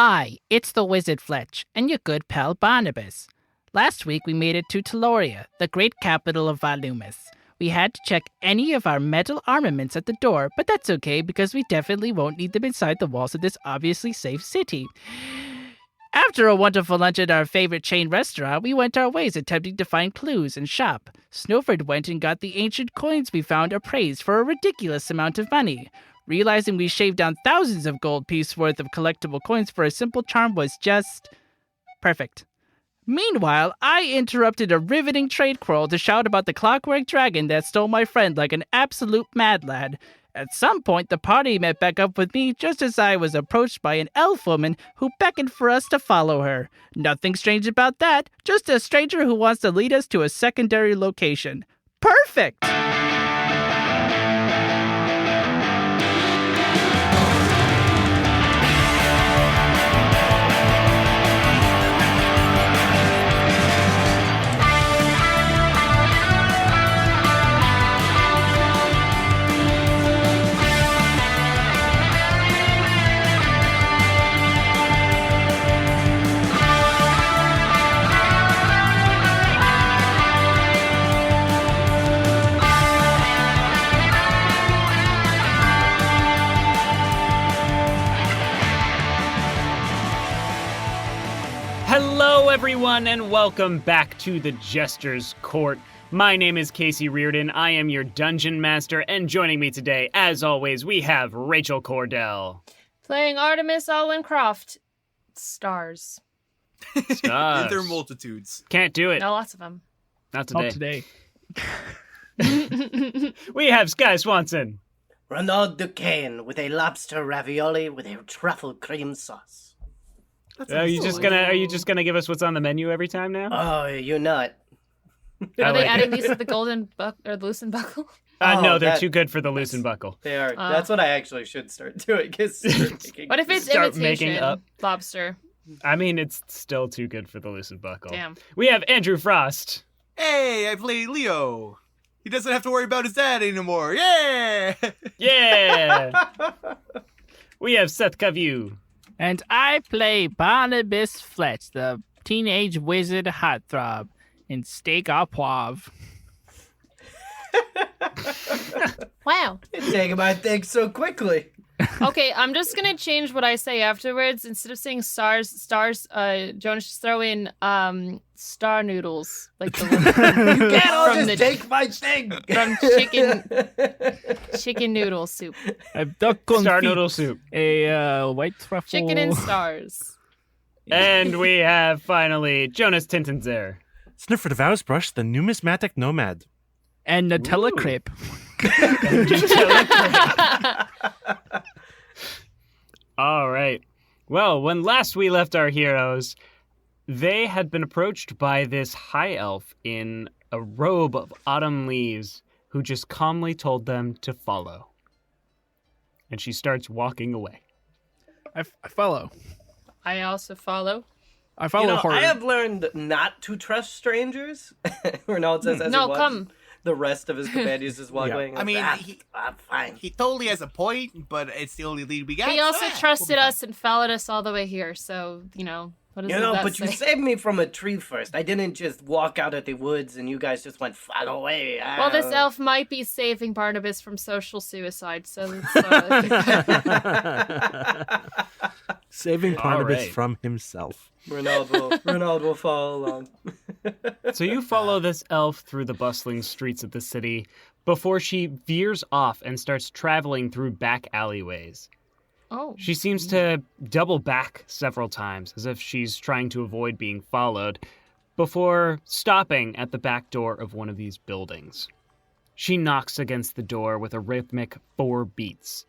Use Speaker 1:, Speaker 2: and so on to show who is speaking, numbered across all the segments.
Speaker 1: Hi, it's the wizard Fletch, and your good pal Barnabus. Last week we made it to Teloria, the great capital of Valumis. We had to check any of our metal armaments at the door, but that's okay because we definitely won't need them inside the walls of this obviously safe city. After a wonderful lunch at our favorite chain restaurant, we went our ways attempting to find clues and shop. Snøfrid went and got the ancient coins we found appraised for a ridiculous amount of money. Realizing we shaved down thousands of gold pieces worth of collectible coins for a simple charm was just perfect. Meanwhile, I interrupted a riveting trade quarrel to shout about the Clockwork dragon that stole my friend like an absolute mad lad. At some point, the party met back up with me just as I was approached by an elf woman who beckoned for us to follow her. Nothing strange about that, just a stranger who wants to lead us to a secondary location. Perfect!
Speaker 2: Hello, everyone, and welcome back to the Jester's Court. My name is Casey Reardon. I am your Dungeon Master, and joining me today, as always, we have Rachel Kordell.
Speaker 3: Playing Artemis, Alwyn, Kroft. Stars.
Speaker 2: Stars.
Speaker 4: In their multitudes.
Speaker 2: Can't do it.
Speaker 3: No, lots of them.
Speaker 2: Not today.
Speaker 1: Not today.
Speaker 2: We have Sky Swanson.
Speaker 5: Renald DuCane with a lobster ravioli with a truffle cream sauce.
Speaker 2: Are you just gonna give us what's on the menu every time now?
Speaker 5: Oh, you nut.
Speaker 3: Are they adding these to the golden or the loosen buckle?
Speaker 2: No, they're too good for the loosen buckle.
Speaker 5: They are. That's what I actually should start doing.
Speaker 3: What if it's
Speaker 2: Start
Speaker 3: imitation
Speaker 2: making up.
Speaker 3: lobster?
Speaker 2: I mean, it's still too good for the loosen buckle.
Speaker 3: Damn.
Speaker 2: We have Andrew Frost.
Speaker 4: Hey, I play Leo. He doesn't have to worry about his dad anymore. Yeah!
Speaker 2: Yeah! We have Seth Coveyou.
Speaker 1: And I play Barnabus Fletch, the teenage wizard heartthrob in Steak au Poivre.
Speaker 3: Wow.
Speaker 5: Taking my things so quickly.
Speaker 3: Okay, I'm just gonna change what I say afterwards. Instead of saying stars, Jonas, just throw in star noodles, like the one
Speaker 5: You can't all just take my thing.
Speaker 3: from chicken noodle soup.
Speaker 1: A duck confit.
Speaker 2: Star noodle soup.
Speaker 1: A white truffle.
Speaker 3: Chicken and stars.
Speaker 2: And we have, finally, Jonas Tintenseher.
Speaker 6: Snøfrid of Åsbrush, the numismatic nomad.
Speaker 1: And Nutella crepe.
Speaker 2: All right. Well, when last we left our heroes, they had been approached by this high elf in a robe of autumn leaves who just calmly told them to follow. And she starts walking away.
Speaker 1: I follow.
Speaker 3: I also follow.
Speaker 1: I follow her.
Speaker 5: I have learned not to trust strangers. Renald says as he walks.
Speaker 3: Come.
Speaker 5: The rest of his companions is walking.
Speaker 4: I mean,
Speaker 5: I'm fine.
Speaker 4: he totally has a point, but it's the only lead we got.
Speaker 3: He also
Speaker 4: so,
Speaker 3: trusted
Speaker 4: we'll be
Speaker 3: us and followed us all the way here, so, what does that
Speaker 5: But
Speaker 3: say?
Speaker 5: you saved me from a tree first. I didn't just walk out of the woods and you guys just went, follow away.
Speaker 3: Well, this elf might be saving Barnabas from social suicide, so
Speaker 6: Saving Barnabas
Speaker 2: right.
Speaker 6: from himself.
Speaker 5: Renald will follow along.
Speaker 2: So you follow this elf through the bustling streets of the city before she veers off and starts traveling through back alleyways.
Speaker 3: Oh.
Speaker 2: She seems to double back several times, as if she's trying to avoid being followed, before stopping at the back door of one of these buildings. She knocks against the door with a rhythmic 4 beats.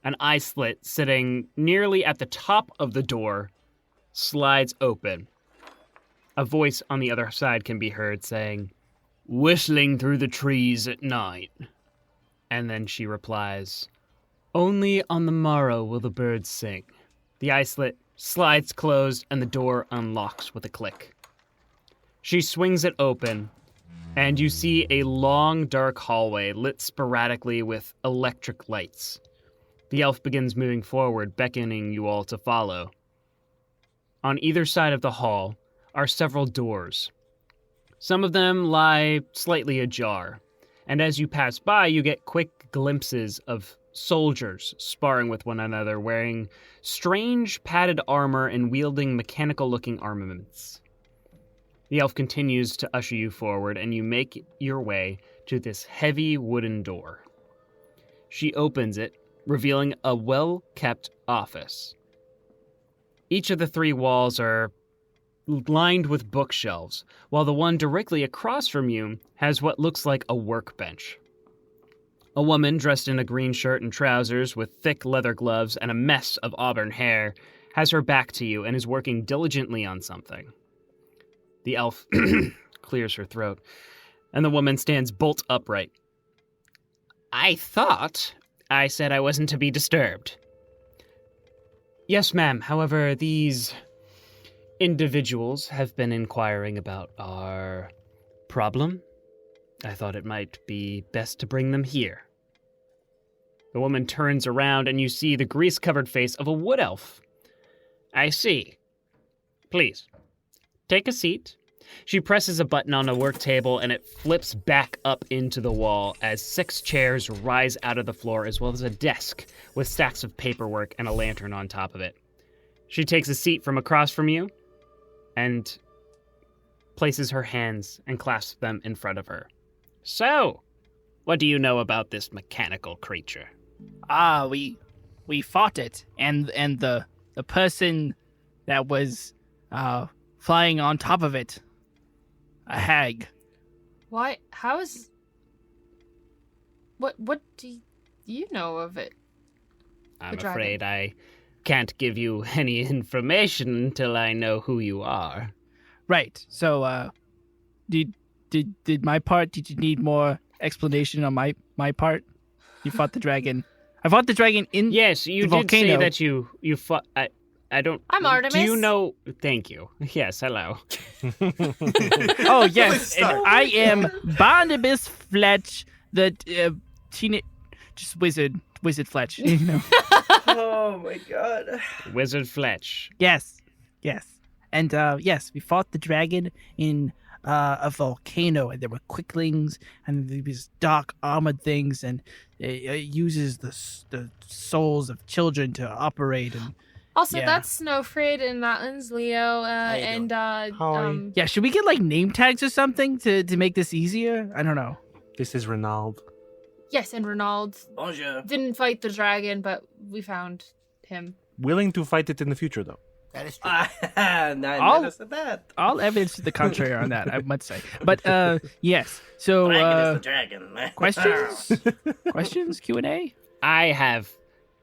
Speaker 2: An eye slit sitting nearly at the top of the door slides open. A voice on the other side can be heard saying, "Whistling through the trees at night." And then she replies, "Only on the morrow will the birds sing." The eye slit slides closed and the door unlocks with a click. She swings it open, and you see a long, dark hallway lit sporadically with electric lights. The elf begins moving forward, beckoning you all to follow. On either side of the hall are several doors. Some of them lie slightly ajar, and as you pass by, you get quick glimpses of soldiers sparring with one another, wearing strange padded armor and wielding mechanical-looking armaments. The elf continues to usher you forward, and you make your way to this heavy wooden door. She opens it, revealing a well-kept office. Each of the 3 walls are lined with bookshelves, while the one directly across from you has what looks like a workbench. A woman dressed in a green shirt and trousers with thick leather gloves and a mess of auburn hair has her back to you and is working diligently on something. The elf clears her throat, and the woman stands bolt upright. I thought I said I wasn't to be disturbed. Yes, ma'am. However, these individuals have been inquiring about our problem. I thought it might be best to bring them here. The woman turns around and you see the grease-covered face of a wood elf. I see. Please, take a seat. She presses a button on a work table and it flips back up into the wall as 6 chairs rise out of the floor, as well as a desk with stacks of paperwork and a lantern on top of it. She takes a seat from across from you and places her hands and clasps them in front of her. So, what do you know about this mechanical creature?
Speaker 1: We fought it, and the person that was flying on top of it, a hag.
Speaker 3: Why? How is... What do you know of it?
Speaker 2: I'm
Speaker 3: dragon.
Speaker 2: afraid I can't give you any information until I know who you are.
Speaker 1: Right. So, did my part? Did you need more explanation on my part? You fought the dragon. I fought the dragon in
Speaker 2: Yes, you
Speaker 1: the
Speaker 2: did say
Speaker 1: volcano.
Speaker 2: that you fought... I don't...
Speaker 3: I'm Artemis.
Speaker 2: Do you know... Thank you. Yes, hello.
Speaker 1: Oh yes,
Speaker 4: Start.
Speaker 1: and I am Barnabus Fletch, the just wizard Fletch. You know.
Speaker 5: Oh my god.
Speaker 2: Wizard Fletch.
Speaker 1: Yes, and yes, we fought the dragon in a volcano, and there were quicklings and these dark armored things, and it uses the souls of children to operate. And
Speaker 3: Also,
Speaker 1: Yeah.
Speaker 3: that's Snøfrid and that one's Leo.
Speaker 4: you
Speaker 3: And
Speaker 6: Holly.
Speaker 1: yeah, should we get like name tags or something to make this easier? I don't know.
Speaker 6: This is Renald.
Speaker 3: yes, and Renald
Speaker 5: Bonjour.
Speaker 3: didn't fight the dragon, but we found him.
Speaker 6: Willing to fight it in the future, though.
Speaker 4: That is true.
Speaker 5: I
Speaker 1: I'll-
Speaker 5: never said that.
Speaker 1: All evidence to the contrary on that, I must say. But yes. So
Speaker 5: Dragon is the dragon.
Speaker 1: questions? Questions? Q&A?
Speaker 2: I have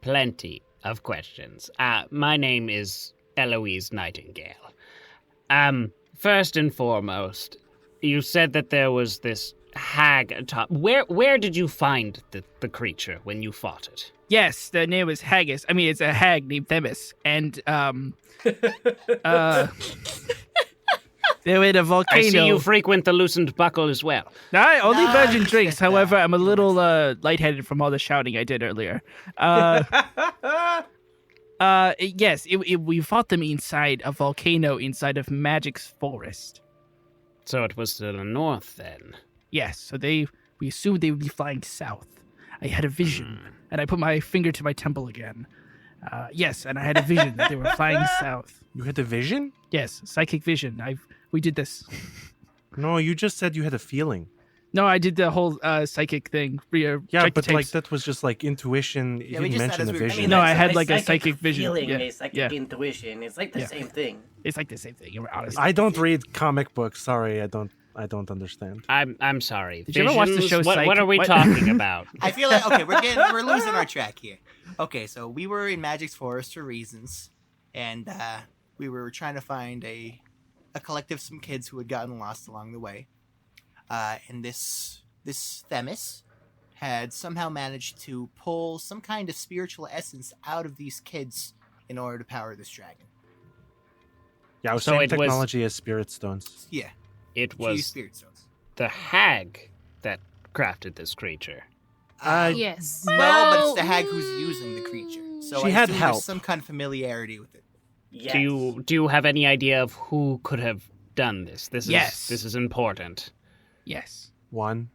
Speaker 2: plenty of questions. My name is Eloise Nightingale. First and foremost, you said that there was this hag atop. Where did you find the creature when you fought it?
Speaker 1: Yes, the name is Haggis. I mean, it's a hag named Themis. And they were in a volcano.
Speaker 2: I see you frequent the loosened buckle as well.
Speaker 1: I only
Speaker 4: Nah,
Speaker 1: virgin
Speaker 4: you
Speaker 1: drinks.
Speaker 4: said that.
Speaker 1: However, I'm a little lightheaded from all the shouting I did earlier. Yes, we fought them inside a volcano inside of Magic's forest.
Speaker 2: So it was to the north then.
Speaker 1: Yes, so we assumed they would be flying south. I had a vision, and I put my finger to my temple again. Yes, and I had a vision that they were flying south.
Speaker 6: You had a vision?
Speaker 1: Yes, psychic vision. We did this.
Speaker 6: No, you just said you had a feeling.
Speaker 1: No, I did the whole psychic thing.
Speaker 6: Yeah,
Speaker 1: Check the
Speaker 6: but like
Speaker 1: tapes.
Speaker 6: that was just like intuition. You
Speaker 4: Yeah, we
Speaker 6: didn't
Speaker 4: just said
Speaker 6: mention
Speaker 4: as
Speaker 6: a
Speaker 4: we were-
Speaker 6: vision.
Speaker 1: No, I
Speaker 5: that's
Speaker 1: had
Speaker 5: a
Speaker 1: like a psychic vision.
Speaker 5: feeling,
Speaker 1: Yeah,
Speaker 5: a psychic
Speaker 1: yeah.
Speaker 5: intuition. It's like the
Speaker 1: Yeah.
Speaker 5: same thing.
Speaker 1: It's like the same thing. Honestly,
Speaker 6: I don't read comic books. Sorry, I don't understand.
Speaker 2: I'm sorry.
Speaker 1: Did you ever watch the
Speaker 2: Visions?
Speaker 1: show
Speaker 2: What
Speaker 1: Psych?
Speaker 2: are we
Speaker 1: What?
Speaker 2: talking about?
Speaker 4: I feel like okay, we're losing our track here. Okay, so we were in Magic's forest for reasons, and we were trying to find a collective, some kids who had gotten lost along the way. And this Themis had somehow managed to pull some kind of spiritual essence out of these kids in order to power this dragon.
Speaker 6: Yeah,
Speaker 2: So
Speaker 6: same
Speaker 2: it was-
Speaker 6: technology as spirit stones.
Speaker 4: Yeah,
Speaker 2: It
Speaker 4: she used
Speaker 2: was
Speaker 4: spirit stones.
Speaker 2: the hag that crafted this creature.
Speaker 3: Yes.
Speaker 4: No, but it's the hag who's using the creature. So
Speaker 6: She
Speaker 4: I
Speaker 6: had
Speaker 4: assume
Speaker 6: help.
Speaker 4: there's some kind of familiarity with it.
Speaker 5: Yes.
Speaker 2: Do you have any idea of who could have done this? This is important.
Speaker 1: Yes.
Speaker 6: One.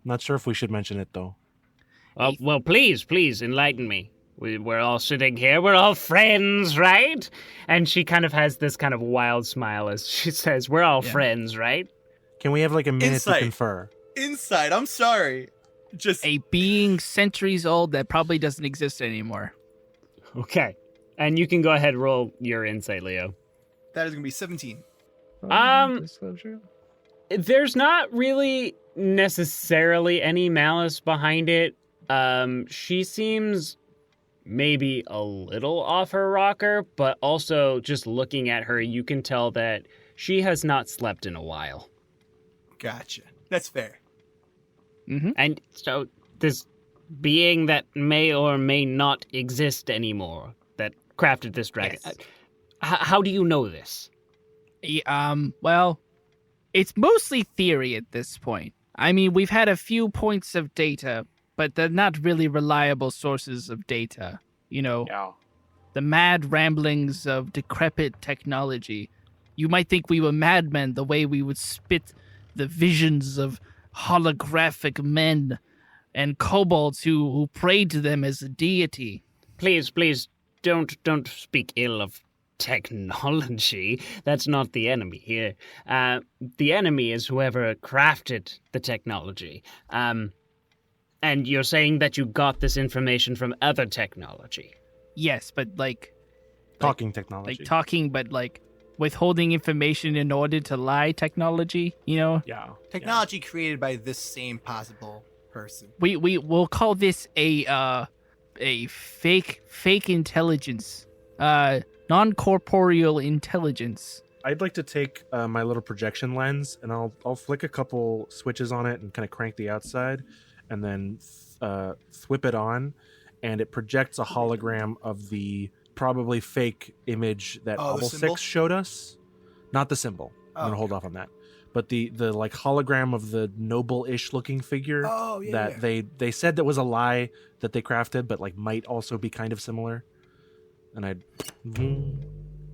Speaker 6: Not sure if we should mention it though.
Speaker 2: Well, please enlighten me. We're all sitting here. We're all friends, right? And she kind of has this kind of wild smile as she says, "We're all friends, right?"
Speaker 6: Can we have like a minute
Speaker 4: Insight.
Speaker 6: to confer?
Speaker 4: Inside, I'm sorry. Just
Speaker 1: A being centuries old that probably doesn't exist anymore.
Speaker 2: Okay. And you can go ahead and roll your insight, Leo.
Speaker 4: that is gonna be 17.
Speaker 1: Disclosure?
Speaker 2: There's not really necessarily any malice behind it. She seems maybe a little off her rocker, but also just looking at her, you can tell that she has not slept in a while.
Speaker 4: Gotcha. That's fair.
Speaker 1: Mm-hmm.
Speaker 2: And so this being that may or may not exist anymore, that crafted this dragon,
Speaker 4: Yes.
Speaker 2: how do you know this?
Speaker 1: Well, it's mostly theory at this point. I mean, we've had a few points of data, but they're not really reliable sources of data. You know,
Speaker 5: Yeah.
Speaker 1: the mad ramblings of decrepit technology. You might think we were madmen the way we would spit the visions of holographic men and kobolds who prayed to them as a deity.
Speaker 2: Please, don't speak ill of technology. That's not the enemy here. The enemy is whoever crafted the technology. And you're saying that you got this information from other technology.
Speaker 1: Yes, but like
Speaker 6: Talking technology.
Speaker 1: talking, but like withholding information in order to lie technology, you know?
Speaker 6: Yeah.
Speaker 4: Technology created by this same possible person.
Speaker 1: We'll call this a fake intelligence. Non-corporeal intelligence.
Speaker 6: I'd like to take my little projection lens and I'll flick a couple switches on it and kind of crank the outside, and then whip it on, and it projects a hologram of the probably fake image that
Speaker 4: Oh, the
Speaker 6: Bubble
Speaker 4: symbol?
Speaker 6: 6 showed us. Not the symbol. I'm gonna hold off on that. But the like hologram of the noble-ish looking figure
Speaker 4: Oh, yeah.
Speaker 6: that they said that was a lie that they crafted, but like might also be kind of similar. And I'd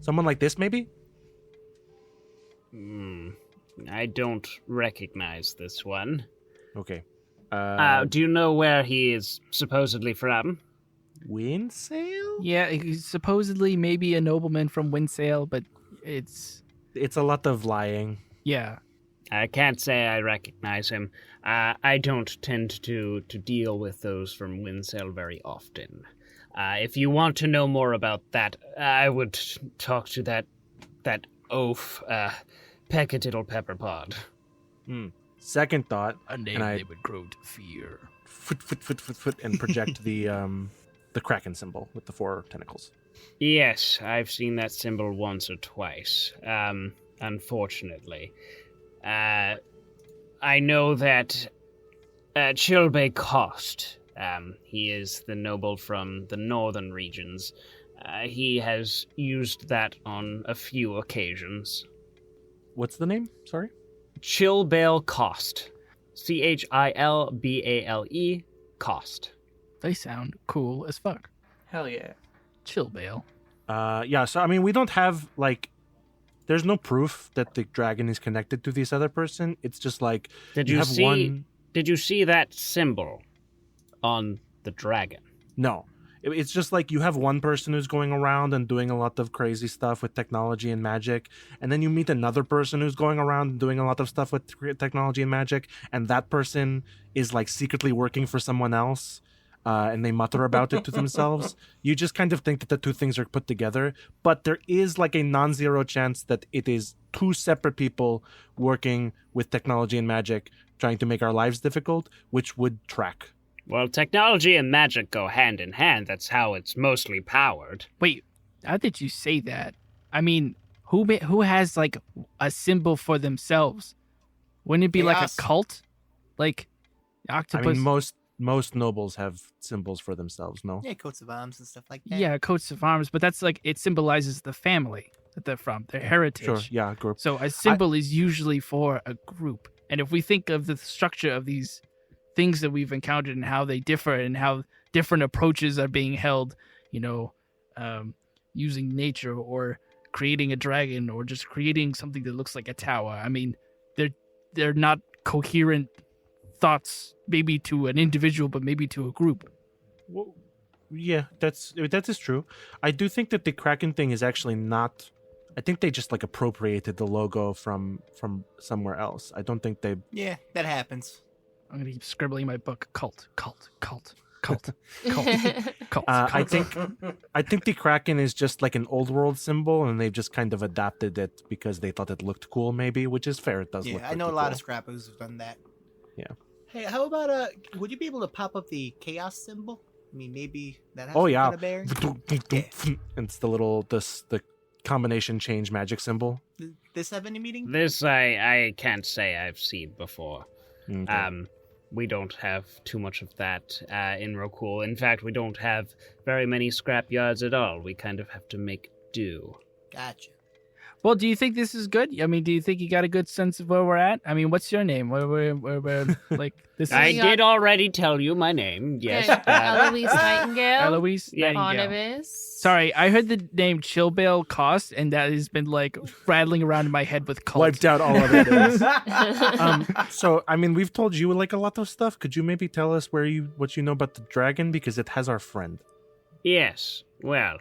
Speaker 6: someone like this maybe.
Speaker 2: I don't recognize this one.
Speaker 6: Okay.
Speaker 2: Do you know where he is supposedly from?
Speaker 6: Windsail?
Speaker 1: Yeah, he's supposedly maybe a nobleman from Windsail, but it's
Speaker 6: It's a lot of lying.
Speaker 1: yeah.
Speaker 2: I can't say I recognize him. I don't tend to deal with those from Windsail very often. If you want to know more about that, I would talk to that oaf, Peckatiddle Pepperpod.
Speaker 6: Second thought,
Speaker 1: A name
Speaker 6: and I
Speaker 1: they would grow to fear.
Speaker 6: foot and project the Kraken symbol with the 4 tentacles.
Speaker 2: Yes, I've seen that symbol once or twice. Unfortunately. I know that Chilbay Cost, he is the noble from the northern regions. He has used that on a few occasions.
Speaker 6: What's the name? Sorry?
Speaker 2: Chilbale Cost. Chilbale Cost.
Speaker 1: They sound cool as fuck.
Speaker 5: Hell yeah.
Speaker 1: Chill, Bale.
Speaker 6: Yeah, so I mean, we don't have like, there's no proof that the dragon is connected to this other person. It's just like
Speaker 2: Did
Speaker 6: you
Speaker 2: you
Speaker 6: have
Speaker 2: see?
Speaker 6: one.
Speaker 2: Did you see that symbol on the dragon?
Speaker 6: No, it's just like you have one person who's going around and doing a lot of crazy stuff with technology and magic, and then you meet another person who's going around and doing a lot of stuff with technology and magic, and that person is like secretly working for someone else. And they mutter about it to themselves. You just kind of think that the two things are put together, but there is like a non-zero chance that it is two separate people working with technology and magic, trying to make our lives difficult, which would track.
Speaker 2: Well, technology and magic go hand in hand. That's how it's mostly powered.
Speaker 1: Wait, how did you say that? I mean, who has like a symbol for themselves? Wouldn't it be like a
Speaker 4: Chaos.
Speaker 1: cult? Like octopus?
Speaker 6: I mean, most nobles have symbols for themselves, no?
Speaker 4: Yeah, coats of arms and stuff like that.
Speaker 1: yeah, coats of arms, but that's like it symbolizes the family that they're from, their heritage.
Speaker 6: Sure, yeah, group.
Speaker 1: So a symbol is usually for a group. And if we think of the structure of these things that we've encountered and how they differ and how different approaches are being held, using nature or creating a dragon or just creating something that looks like a tower. I mean, they're not coherent thoughts, maybe to an individual, but maybe to a group.
Speaker 6: Well, yeah, that is true. I do think that the Kraken thing is actually not. I think they just like appropriated the logo from somewhere else. I don't think they.
Speaker 4: Yeah, that happens.
Speaker 1: I'm gonna keep scribbling in my book. Cult.
Speaker 6: I think the Kraken is just like an old world symbol, and they've just kind of adapted it because they thought it looked cool, maybe, which is fair. It does look.
Speaker 4: Yeah, I know a lot of scrappers have done that.
Speaker 6: Yeah.
Speaker 4: Hey, how about would you be able to pop up the chaos symbol? I mean, maybe that has
Speaker 6: Oh
Speaker 4: some
Speaker 6: yeah.
Speaker 4: kind of bearing.
Speaker 6: It's the little the combination change magic symbol.
Speaker 4: This have any meaning?
Speaker 2: This I can't say I've seen before.
Speaker 6: Okay.
Speaker 2: We don't have too much of that in Rokul. In fact, we don't have very many scrap yards at all. We kind of have to make do.
Speaker 4: Gotcha.
Speaker 1: Well, do you think this is good? I mean, do you think you got a good sense of where we're at? I mean, what's your name? Where like this is
Speaker 2: I did already tell you my name. Yes.
Speaker 3: Okay. Eloise Nightingale.
Speaker 1: Eloise
Speaker 2: Yeah.
Speaker 1: Nightingale.
Speaker 3: Barnabus.
Speaker 1: Sorry, I heard the name Chillbale Cost, and that has been like rattling around in my head with cult.
Speaker 6: Wiped out all of it. So, I mean, we've told you like a lot of stuff. Could you maybe tell us what you know about the dragon, because it has our friend?
Speaker 2: Yes. Well,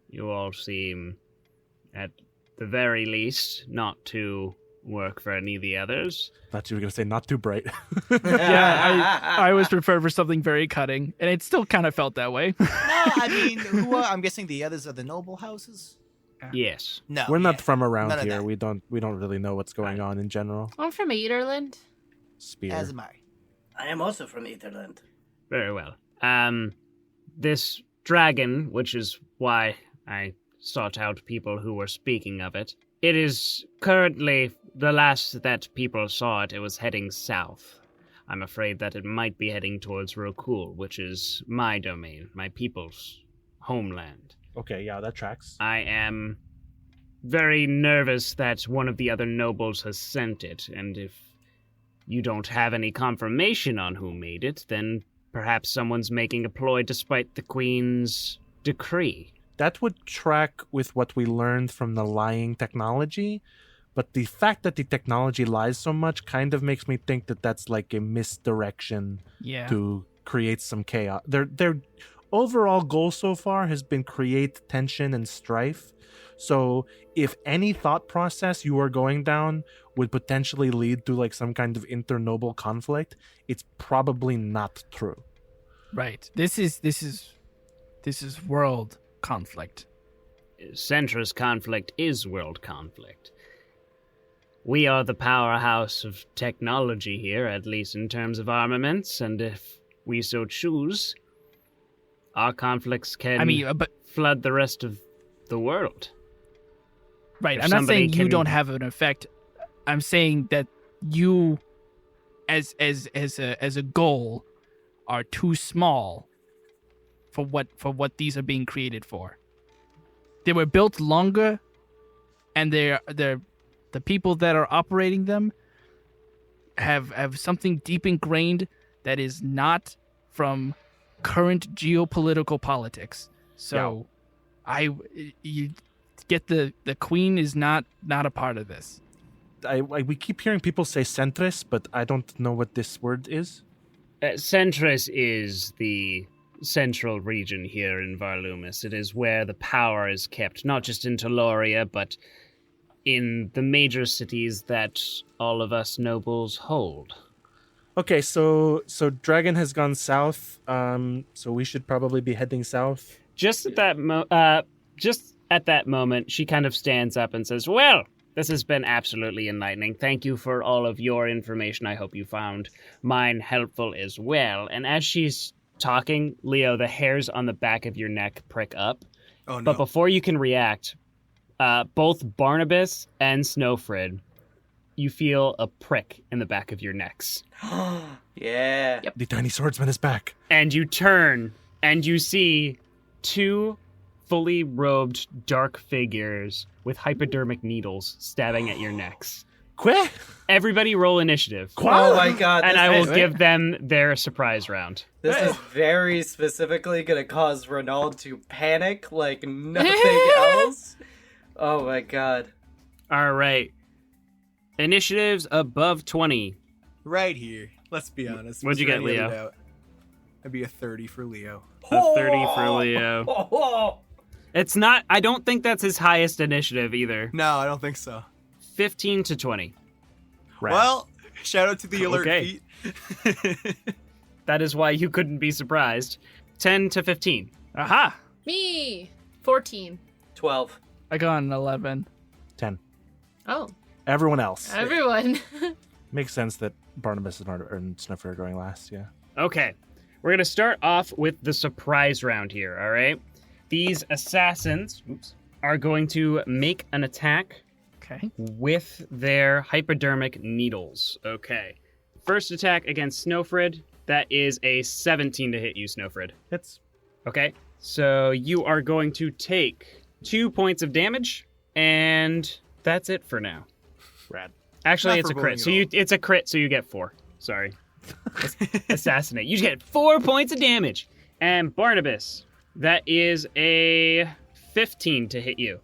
Speaker 2: you all seem, at the very least, not to work for any of the others.
Speaker 6: Thought you were gonna say not too bright.
Speaker 1: Yeah, I always prefer for something very cutting, and it still kind of felt that way.
Speaker 4: No, I mean, I'm guessing the others are the noble houses.
Speaker 2: Yes.
Speaker 4: No,
Speaker 6: We're not
Speaker 4: yeah.
Speaker 6: from around
Speaker 4: None of
Speaker 6: here.
Speaker 4: that.
Speaker 6: We don't really know what's going on in general.
Speaker 3: I'm from Eaterland.
Speaker 6: Spear.
Speaker 4: As am I.
Speaker 5: I am also from Etherland.
Speaker 2: Very well. This dragon, which is why I sought out people who were speaking of it, it is currently, the last that people saw it, it was heading south. I'm afraid that it might be heading towards Rokul, which is my domain, my people's homeland.
Speaker 6: Okay, yeah, that tracks.
Speaker 2: I am very nervous that one of the other nobles has sent it, and if you don't have any confirmation on who made it, then perhaps someone's making a ploy despite the Queen's decree.
Speaker 6: That would track with what we learned from the lying technology, but the fact that the technology lies so much kind of makes me think that that's like a misdirection
Speaker 1: Yeah.
Speaker 6: to create some chaos. Their overall goal so far has been create tension and strife. So if any thought process you are going down would potentially lead to like some kind of internoble conflict, it's probably not true.
Speaker 1: Right. This is world conflict.
Speaker 2: Centra's conflict is world conflict. We are the powerhouse of technology here, at least in terms of armaments, and if we so choose, our conflicts can
Speaker 1: but
Speaker 2: flood the rest of the world.
Speaker 1: right.
Speaker 2: If
Speaker 1: I'm not
Speaker 2: somebody
Speaker 1: saying you
Speaker 2: can-
Speaker 1: don't have an effect. I'm saying that you, as a goal, are too small for what these are being created for. They were built longer, and they're the people that are operating them have something deep ingrained that is not from current geopolitical politics. So, you get the queen is not a part of this.
Speaker 6: We keep hearing people say centrist, but I don't know what this word is.
Speaker 2: Centris is the central region here in Varlumis. It is where the power is kept, not just in Teloria, but in the major cities that all of us nobles hold.
Speaker 6: Okay, so Dragon has gone south, so we should probably be heading south.
Speaker 2: Just at that moment, she kind of stands up and says, "Well, this has been absolutely enlightening. Thank you for all of your information. I hope you found mine helpful as well." And as she's talking, Leo, the hairs on the back of your neck prick up.
Speaker 4: Oh no.
Speaker 2: But before you can react, both Barnabus and Snøfrid, you feel a prick in the back of your necks.
Speaker 5: Yeah.
Speaker 3: Yep.
Speaker 6: The tiny swordsman is back.
Speaker 2: And you turn, and you see two fully robed dark figures with hypodermic needles stabbing at your necks.
Speaker 6: Quit.
Speaker 2: Everybody roll initiative.
Speaker 5: Oh my god.
Speaker 2: And
Speaker 5: this
Speaker 2: I will
Speaker 5: is-
Speaker 2: give them their surprise round.
Speaker 5: This is very specifically going to cause Renald to panic like nothing else. Oh my god.
Speaker 2: All right. Initiatives above 20.
Speaker 4: Right here. Let's be honest.
Speaker 2: What'd you
Speaker 4: Was
Speaker 2: get,
Speaker 4: there any
Speaker 2: Leo?
Speaker 4: other doubt? That'd be a 30 for Leo.
Speaker 2: A 30 for Leo.
Speaker 5: Oh.
Speaker 2: It's not, I don't think that's his highest initiative either.
Speaker 4: No, I don't think so.
Speaker 2: 15 to 20.
Speaker 6: Rad.
Speaker 4: Well, shout out to the alert
Speaker 2: Okay.
Speaker 4: feat.
Speaker 2: That is why you couldn't be surprised. 10 to 15.
Speaker 1: Aha!
Speaker 3: Me. 14.
Speaker 5: 12.
Speaker 1: I got an 11.
Speaker 6: 10.
Speaker 3: Oh,
Speaker 6: Everyone else.
Speaker 3: everyone.
Speaker 6: Makes sense that Barnabus and Snøfrid are going last, yeah.
Speaker 2: Okay. We're going to start off with the surprise round here, all right? These assassins are going to make an attack
Speaker 1: Okay.
Speaker 2: with their hypodermic needles. Okay. First attack against Snøfrid. That is a 17 to hit you, Snøfrid.
Speaker 6: It's
Speaker 2: Okay. So you are going to take 2 points of damage, and that's it for now.
Speaker 6: rad.
Speaker 2: Actually,
Speaker 4: Not
Speaker 2: it's a
Speaker 4: foreboding
Speaker 2: crit. So
Speaker 4: at all.
Speaker 2: it's a crit, so you get 4. Sorry. Assassinate. You get 4 points of damage. And Barnabus, that is a 15 to hit you.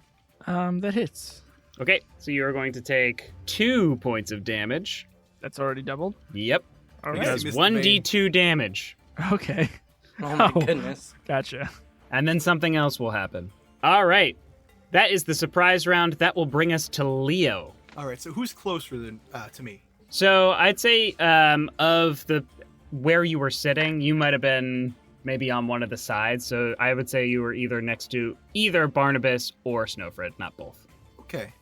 Speaker 1: That hits.
Speaker 2: Okay, so you are going to take 2 points of damage.
Speaker 1: That's already doubled.
Speaker 2: Yep.
Speaker 1: All right.
Speaker 2: Because
Speaker 4: Missed the vein.
Speaker 2: 1d2 damage.
Speaker 1: Okay.
Speaker 5: Oh my
Speaker 1: Oh.
Speaker 5: goodness.
Speaker 1: Gotcha.
Speaker 2: And then something else will happen. All right. That is the surprise round. That will bring us to Leo.
Speaker 4: All right, so who's closer than to me?
Speaker 2: So I'd say of the where you were sitting, you might have been maybe on one of the sides. So I would say you were either next to either Barnabus or Snøfrid, not both.
Speaker 4: Okay.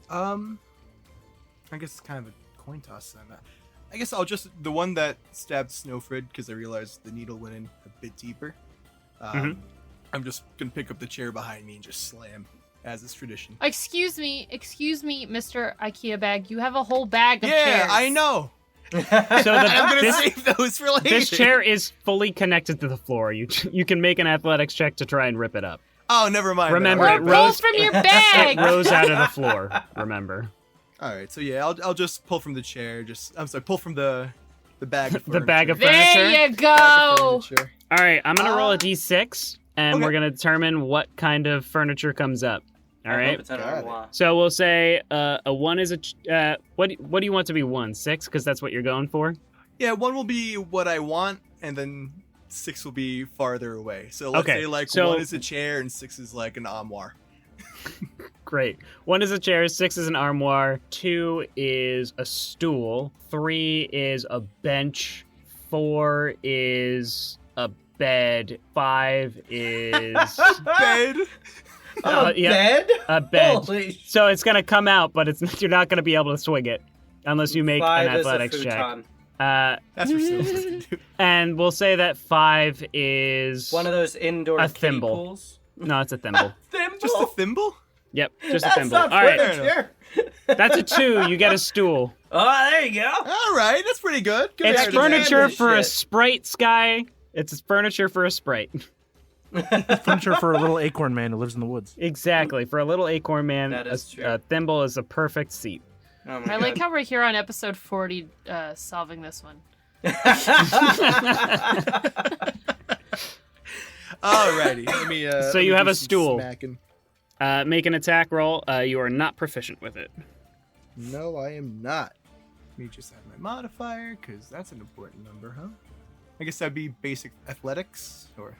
Speaker 4: I guess it's kind of a coin toss then. I guess I'll just the one that stabbed Snøfrid because I realized the needle went in a bit deeper. I'm just gonna pick up the chair behind me and just slam, as is tradition.
Speaker 3: Excuse me, Mr. IKEA bag. You have a whole bag of
Speaker 4: Yeah,
Speaker 3: chairs.
Speaker 4: I know.
Speaker 2: So
Speaker 4: I'm gonna
Speaker 2: this,
Speaker 4: save those for later.
Speaker 2: this chair is fully connected to the floor. You can make an athletics check to try and rip it up.
Speaker 4: Oh, never mind.
Speaker 2: Remember,
Speaker 3: Or
Speaker 2: it
Speaker 3: pull
Speaker 2: rose-
Speaker 3: from your
Speaker 2: It
Speaker 3: bag.
Speaker 2: rose out of the floor. Remember.
Speaker 4: All right, so yeah, I'll just pull from the chair. Pull from the bag. Of
Speaker 2: The bag of
Speaker 4: furniture.
Speaker 2: furniture.
Speaker 3: There you
Speaker 4: Bag of
Speaker 3: go.
Speaker 4: furniture.
Speaker 2: All right, I'm gonna roll a d6, and
Speaker 4: Okay.
Speaker 2: we're gonna determine what kind of furniture comes up. All
Speaker 5: I
Speaker 2: right.
Speaker 5: hope it's an
Speaker 4: Got it.
Speaker 5: armoire.
Speaker 2: So we'll say a 1 is a what do you want to be 1? 6, because that's what you're going for.
Speaker 4: Yeah, 1 will be what I want, and then 6 will be farther away. So let's
Speaker 2: Okay,
Speaker 4: say like
Speaker 2: so-
Speaker 4: 1 is a chair and 6 is like an armoire.
Speaker 2: Great. 1 is a chair, 6 is an armoire, 2 is a stool, 3 is a bench, 4 is a bed, 5 is
Speaker 4: Bed.
Speaker 2: yeah,
Speaker 5: Bed?
Speaker 2: a bed.
Speaker 5: Holy sh-
Speaker 2: So it's gonna come out, but you're not gonna be able to swing it unless you make
Speaker 5: 5
Speaker 2: an
Speaker 5: is a
Speaker 2: athletics check.
Speaker 5: futon.
Speaker 4: That's for silly.
Speaker 2: And we'll say that 5 is
Speaker 5: One of those indoor
Speaker 2: A
Speaker 5: kiddie
Speaker 2: thimble.
Speaker 5: pools.
Speaker 2: No, it's a thimble.
Speaker 5: Thimble?
Speaker 4: Just a thimble?
Speaker 2: Yep, just a
Speaker 5: That's
Speaker 2: thimble.
Speaker 5: not
Speaker 2: All right,
Speaker 5: furniture.
Speaker 2: that's a 2. You get a stool.
Speaker 5: Oh, there you go.
Speaker 4: All right, that's pretty good. Good
Speaker 2: It's
Speaker 4: idea.
Speaker 2: furniture
Speaker 5: this
Speaker 2: for a
Speaker 5: shit.
Speaker 2: sprite, Sky. It's furniture for a sprite.
Speaker 6: Furniture for a little acorn man who lives in the woods.
Speaker 2: Exactly. For a little acorn man,
Speaker 5: That is true.
Speaker 2: a thimble is a perfect seat.
Speaker 5: Oh my
Speaker 3: I like
Speaker 5: God.
Speaker 3: how we're here on episode 40 solving this one.
Speaker 4: Alrighty. Let me.
Speaker 2: So
Speaker 4: let me
Speaker 2: you have
Speaker 4: do
Speaker 2: a
Speaker 4: some
Speaker 2: stool.
Speaker 4: smacking.
Speaker 2: Make an attack roll. You are not proficient with it.
Speaker 4: No, I am not. Let me just add my modifier because that's an important number, huh? I guess that'd be basic athletics, or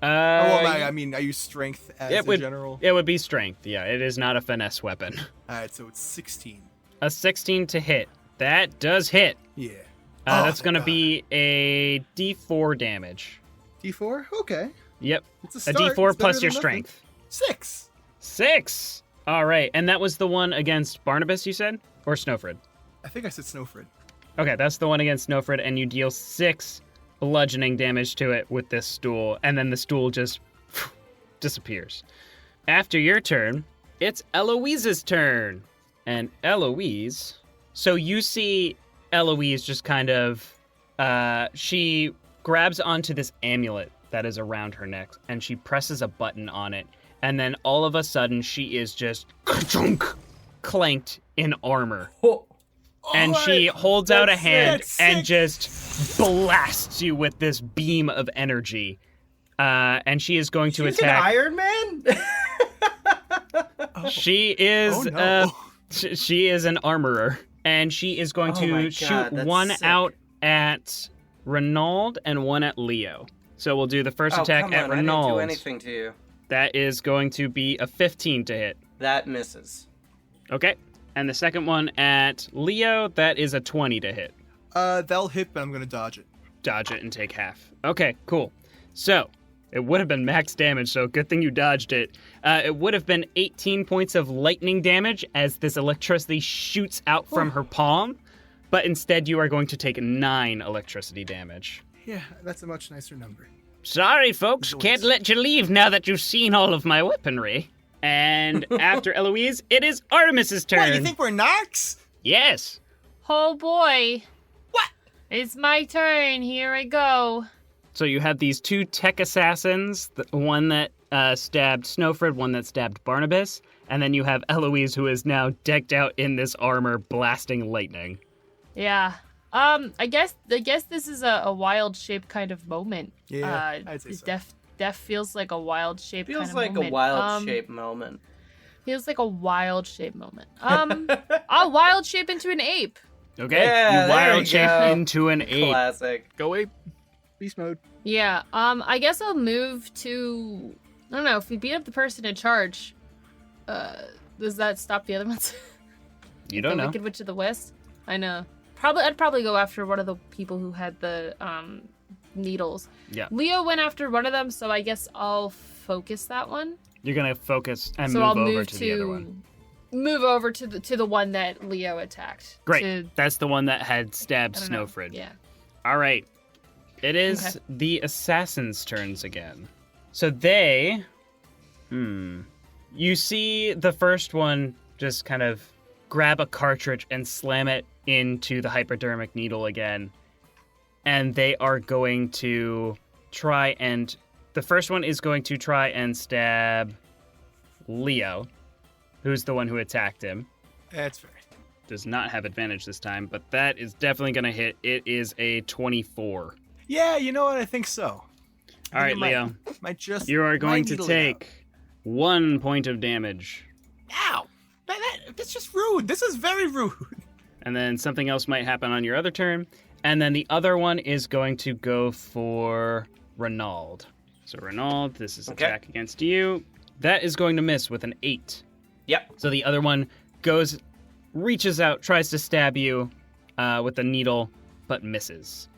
Speaker 4: I mean, I use strength as
Speaker 2: it
Speaker 4: a
Speaker 2: would-
Speaker 4: general.
Speaker 2: It would be strength. Yeah, it is not a finesse weapon.
Speaker 4: All right, so it's 16.
Speaker 2: A 16 to hit. That does hit.
Speaker 4: Yeah.
Speaker 2: That's
Speaker 4: thank
Speaker 2: going to
Speaker 4: God.
Speaker 2: be a D4 damage.
Speaker 4: D4. Okay.
Speaker 2: Yep.
Speaker 4: It's a
Speaker 2: A
Speaker 4: start.
Speaker 2: D4
Speaker 4: It's better
Speaker 2: plus
Speaker 4: than
Speaker 2: your
Speaker 4: nothing.
Speaker 2: strength.
Speaker 4: 6.
Speaker 2: 6. All right. And that was the one against Barnabus, you said? Or Snøfrid?
Speaker 4: I think I said Snøfrid.
Speaker 2: Okay, that's the one against Snøfrid, and you deal 6 bludgeoning damage to it with this stool, and then the stool just disappears. After your turn, it's Eloise's turn. And Eloise... So you see Eloise just kind of... she grabs onto this amulet that is around her neck, and she presses a button on it, and then all of a sudden she is just clanked in armor.
Speaker 5: Oh,
Speaker 2: And she holds out a hand
Speaker 4: sick,
Speaker 2: and
Speaker 4: sick.
Speaker 2: just blasts you with this beam of energy. And she is going to
Speaker 5: she's
Speaker 2: attack.
Speaker 5: an Iron Man?
Speaker 2: She is
Speaker 4: Oh, no.
Speaker 2: she is an armorer, and she is going
Speaker 5: Oh my
Speaker 2: to
Speaker 5: God,
Speaker 2: shoot
Speaker 5: that's
Speaker 2: one
Speaker 5: sick.
Speaker 2: out at Renald and one at Leo. So we'll do the first attack
Speaker 5: come
Speaker 2: at
Speaker 5: on, I didn't do
Speaker 2: Renald.
Speaker 5: anything to you.
Speaker 2: That is going to be a 15 to hit.
Speaker 5: That misses.
Speaker 2: Okay. And the second one at Leo, that is a 20 to hit.
Speaker 4: That'll hit, but I'm gonna dodge it.
Speaker 2: Dodge it and take half. Okay, cool. So, it would have been max damage, so good thing you dodged it. It would have been 18 points of lightning damage as this electricity shoots out from her palm, but instead you are going to take 9 electricity damage.
Speaker 4: Yeah, that's a much nicer number.
Speaker 2: Sorry, folks,
Speaker 4: Jonas.
Speaker 2: can't let you leave now that you've seen all of my weaponry. And after Eloise, it is Artemis's turn.
Speaker 4: What, you think we're narcs?
Speaker 2: Yes.
Speaker 3: Oh boy.
Speaker 4: What?
Speaker 3: It's my turn. Here I go.
Speaker 2: So you have these 2 tech assassins, the one that stabbed Snøfrid, one that stabbed Barnabus, and then you have Eloise, who is now decked out in this armor, blasting lightning.
Speaker 3: Yeah. I guess this is a wild shape kind of moment.
Speaker 4: Yeah, I'd say so.
Speaker 3: Def feels like a wild shape kind
Speaker 5: Feels
Speaker 3: of
Speaker 5: like
Speaker 3: moment.
Speaker 5: a wild shape moment.
Speaker 3: Feels like a wild shape moment. I'll wild shape into an ape.
Speaker 2: Okay,
Speaker 5: Yeah,
Speaker 2: you
Speaker 5: there
Speaker 2: wild
Speaker 5: we
Speaker 2: shape
Speaker 5: go.
Speaker 2: into an ape.
Speaker 5: Classic.
Speaker 4: Go ape. Beast mode.
Speaker 3: Yeah. I guess I'll move to. I don't know if we beat up the person in charge. Does that stop the other ones?
Speaker 2: You don't
Speaker 3: the
Speaker 2: know.
Speaker 3: Wicked Witch of the West. I know. I'd probably go after one of the people who had the needles.
Speaker 2: Yeah.
Speaker 3: Leo went after one of them, so I guess I'll focus that one.
Speaker 2: You're gonna focus and
Speaker 3: So
Speaker 2: move
Speaker 3: I'll
Speaker 2: over
Speaker 3: move
Speaker 2: to the other one.
Speaker 3: Move over to the one that Leo attacked.
Speaker 2: Great.
Speaker 3: To-
Speaker 2: That's the one that had stabbed
Speaker 3: I don't know.
Speaker 2: Snøfrid.
Speaker 3: Yeah.
Speaker 2: All right. It is
Speaker 3: Okay.
Speaker 2: the assassins' turns again. So they... You see the first one just kind of grab a cartridge and slam it into the hypodermic needle again. And they are going to try and... The first one is going to try and stab Leo, who's the one who attacked him.
Speaker 4: That's fair.
Speaker 2: Does not have advantage this time, but that is definitely going to hit. It is a 24.
Speaker 4: Yeah, you know what? I think so.
Speaker 2: All right, Leo.
Speaker 4: Might just.
Speaker 2: You are going to
Speaker 4: needle it
Speaker 2: take 1 point of damage.
Speaker 4: out. Ow! That's just rude. This is very rude.
Speaker 2: And then something else might happen on your other turn. And then the other one is going to go for Renald. So Renald, this is
Speaker 5: Okay.
Speaker 2: attack against you. That is going to miss with an 8.
Speaker 5: Yep.
Speaker 2: So the other one reaches out, tries to stab you with a needle, but misses.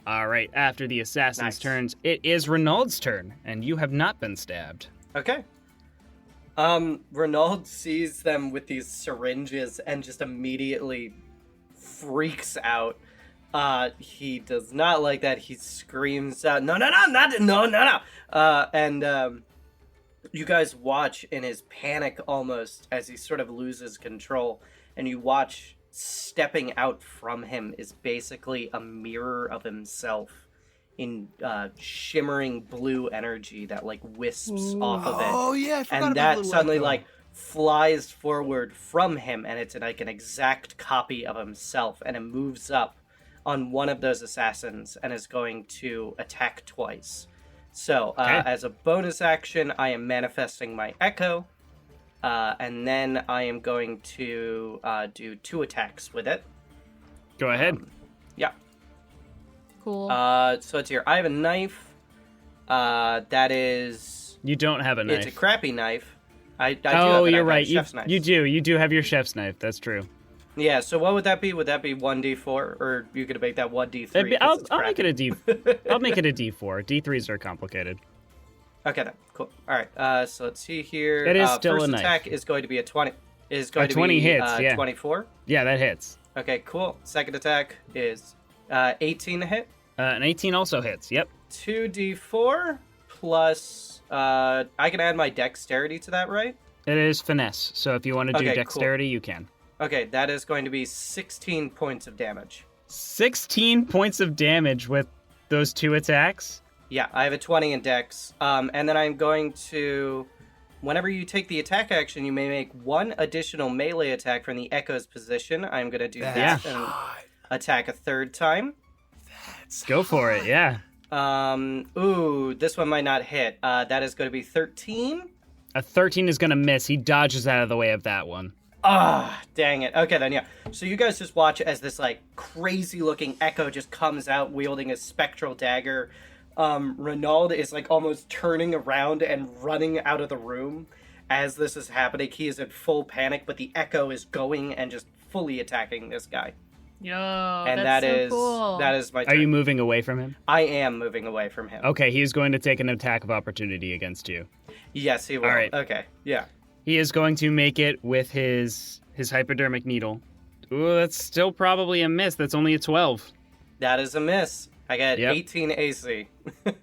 Speaker 2: All right, after the assassin's
Speaker 5: Nice.
Speaker 2: turns, it is Renald's turn, and you have not been stabbed.
Speaker 5: Okay. Renald sees them with these syringes and just immediately freaks out. He does not like that. He screams out, no. And you guys watch in his panic almost as he sort of loses control, and you watch stepping out from him is basically a mirror of himself in shimmering blue energy that like wisps off of it.
Speaker 4: Oh yeah, I forgot about
Speaker 5: And that
Speaker 4: Little
Speaker 5: suddenly
Speaker 4: Echo.
Speaker 5: like flies forward from him, and it's like an exact copy of himself, and it moves up on one of those assassins and is going to attack twice. So
Speaker 2: Okay.
Speaker 5: as a bonus action, I am manifesting my echo, and then I am going to do 2 attacks with it.
Speaker 2: Go ahead.
Speaker 5: Yeah.
Speaker 3: Cool.
Speaker 5: So it's here. I have a knife. That is.
Speaker 2: You don't have a knife.
Speaker 5: It's a crappy knife. I do have
Speaker 2: Oh,
Speaker 5: a
Speaker 2: you're
Speaker 5: knife. I have
Speaker 2: right.
Speaker 5: a chef's knife.
Speaker 2: You do. You do have your chef's knife. That's true.
Speaker 5: Yeah, so what would that be? Would that be 1d4, or you could make that 1d3?
Speaker 2: I'll make it a D. I'll make it a D4. D3s are complicated.
Speaker 5: Okay, then. Cool. All right. So let's see here.
Speaker 2: It is still
Speaker 5: first
Speaker 2: a knife.
Speaker 5: attack is going to be a 20. Is going
Speaker 2: A
Speaker 5: to
Speaker 2: 20
Speaker 5: be
Speaker 2: hits, yeah.
Speaker 5: 24.
Speaker 2: Yeah, that hits.
Speaker 5: Okay, cool. Second attack is 18 to hit.
Speaker 2: An 18 also hits. Yep.
Speaker 5: 2d4 plus. I can add my dexterity to that, right?
Speaker 2: It is finesse. So if you want to do
Speaker 5: Okay, cool.
Speaker 2: dexterity, you can.
Speaker 5: Okay, that is going to be 16 points of damage.
Speaker 2: 16 points of damage with those 2 attacks.
Speaker 5: Yeah, I have a 20 in dex. And then I'm going to Whenever you take the attack action, you may make one additional melee attack from the Echo's position. I'm going to do that and attack a third time.
Speaker 2: Go for it, yeah.
Speaker 5: This one might not hit. That is going to be 13.
Speaker 2: A 13 is going to miss. He dodges out of the way of that one.
Speaker 5: Dang it. Okay, then, yeah. So you guys just watch as this, like, crazy-looking Echo just comes out wielding a spectral dagger. Renald is, like, almost turning around and running out of the room as this is happening. He is in full panic, but the Echo is going and just fully attacking this guy.
Speaker 3: Yo,
Speaker 5: And
Speaker 3: that's so cool.
Speaker 5: that is my turn.
Speaker 2: Are you moving away from him?
Speaker 5: I am moving away from him.
Speaker 2: Okay, he is going to take an attack of opportunity against you.
Speaker 5: Yes, he will.
Speaker 2: All right.
Speaker 5: Okay, yeah.
Speaker 2: He is going to make it with his hypodermic needle. Ooh, that's still probably a miss. That's only a 12.
Speaker 5: That is a miss. I got 18 AC.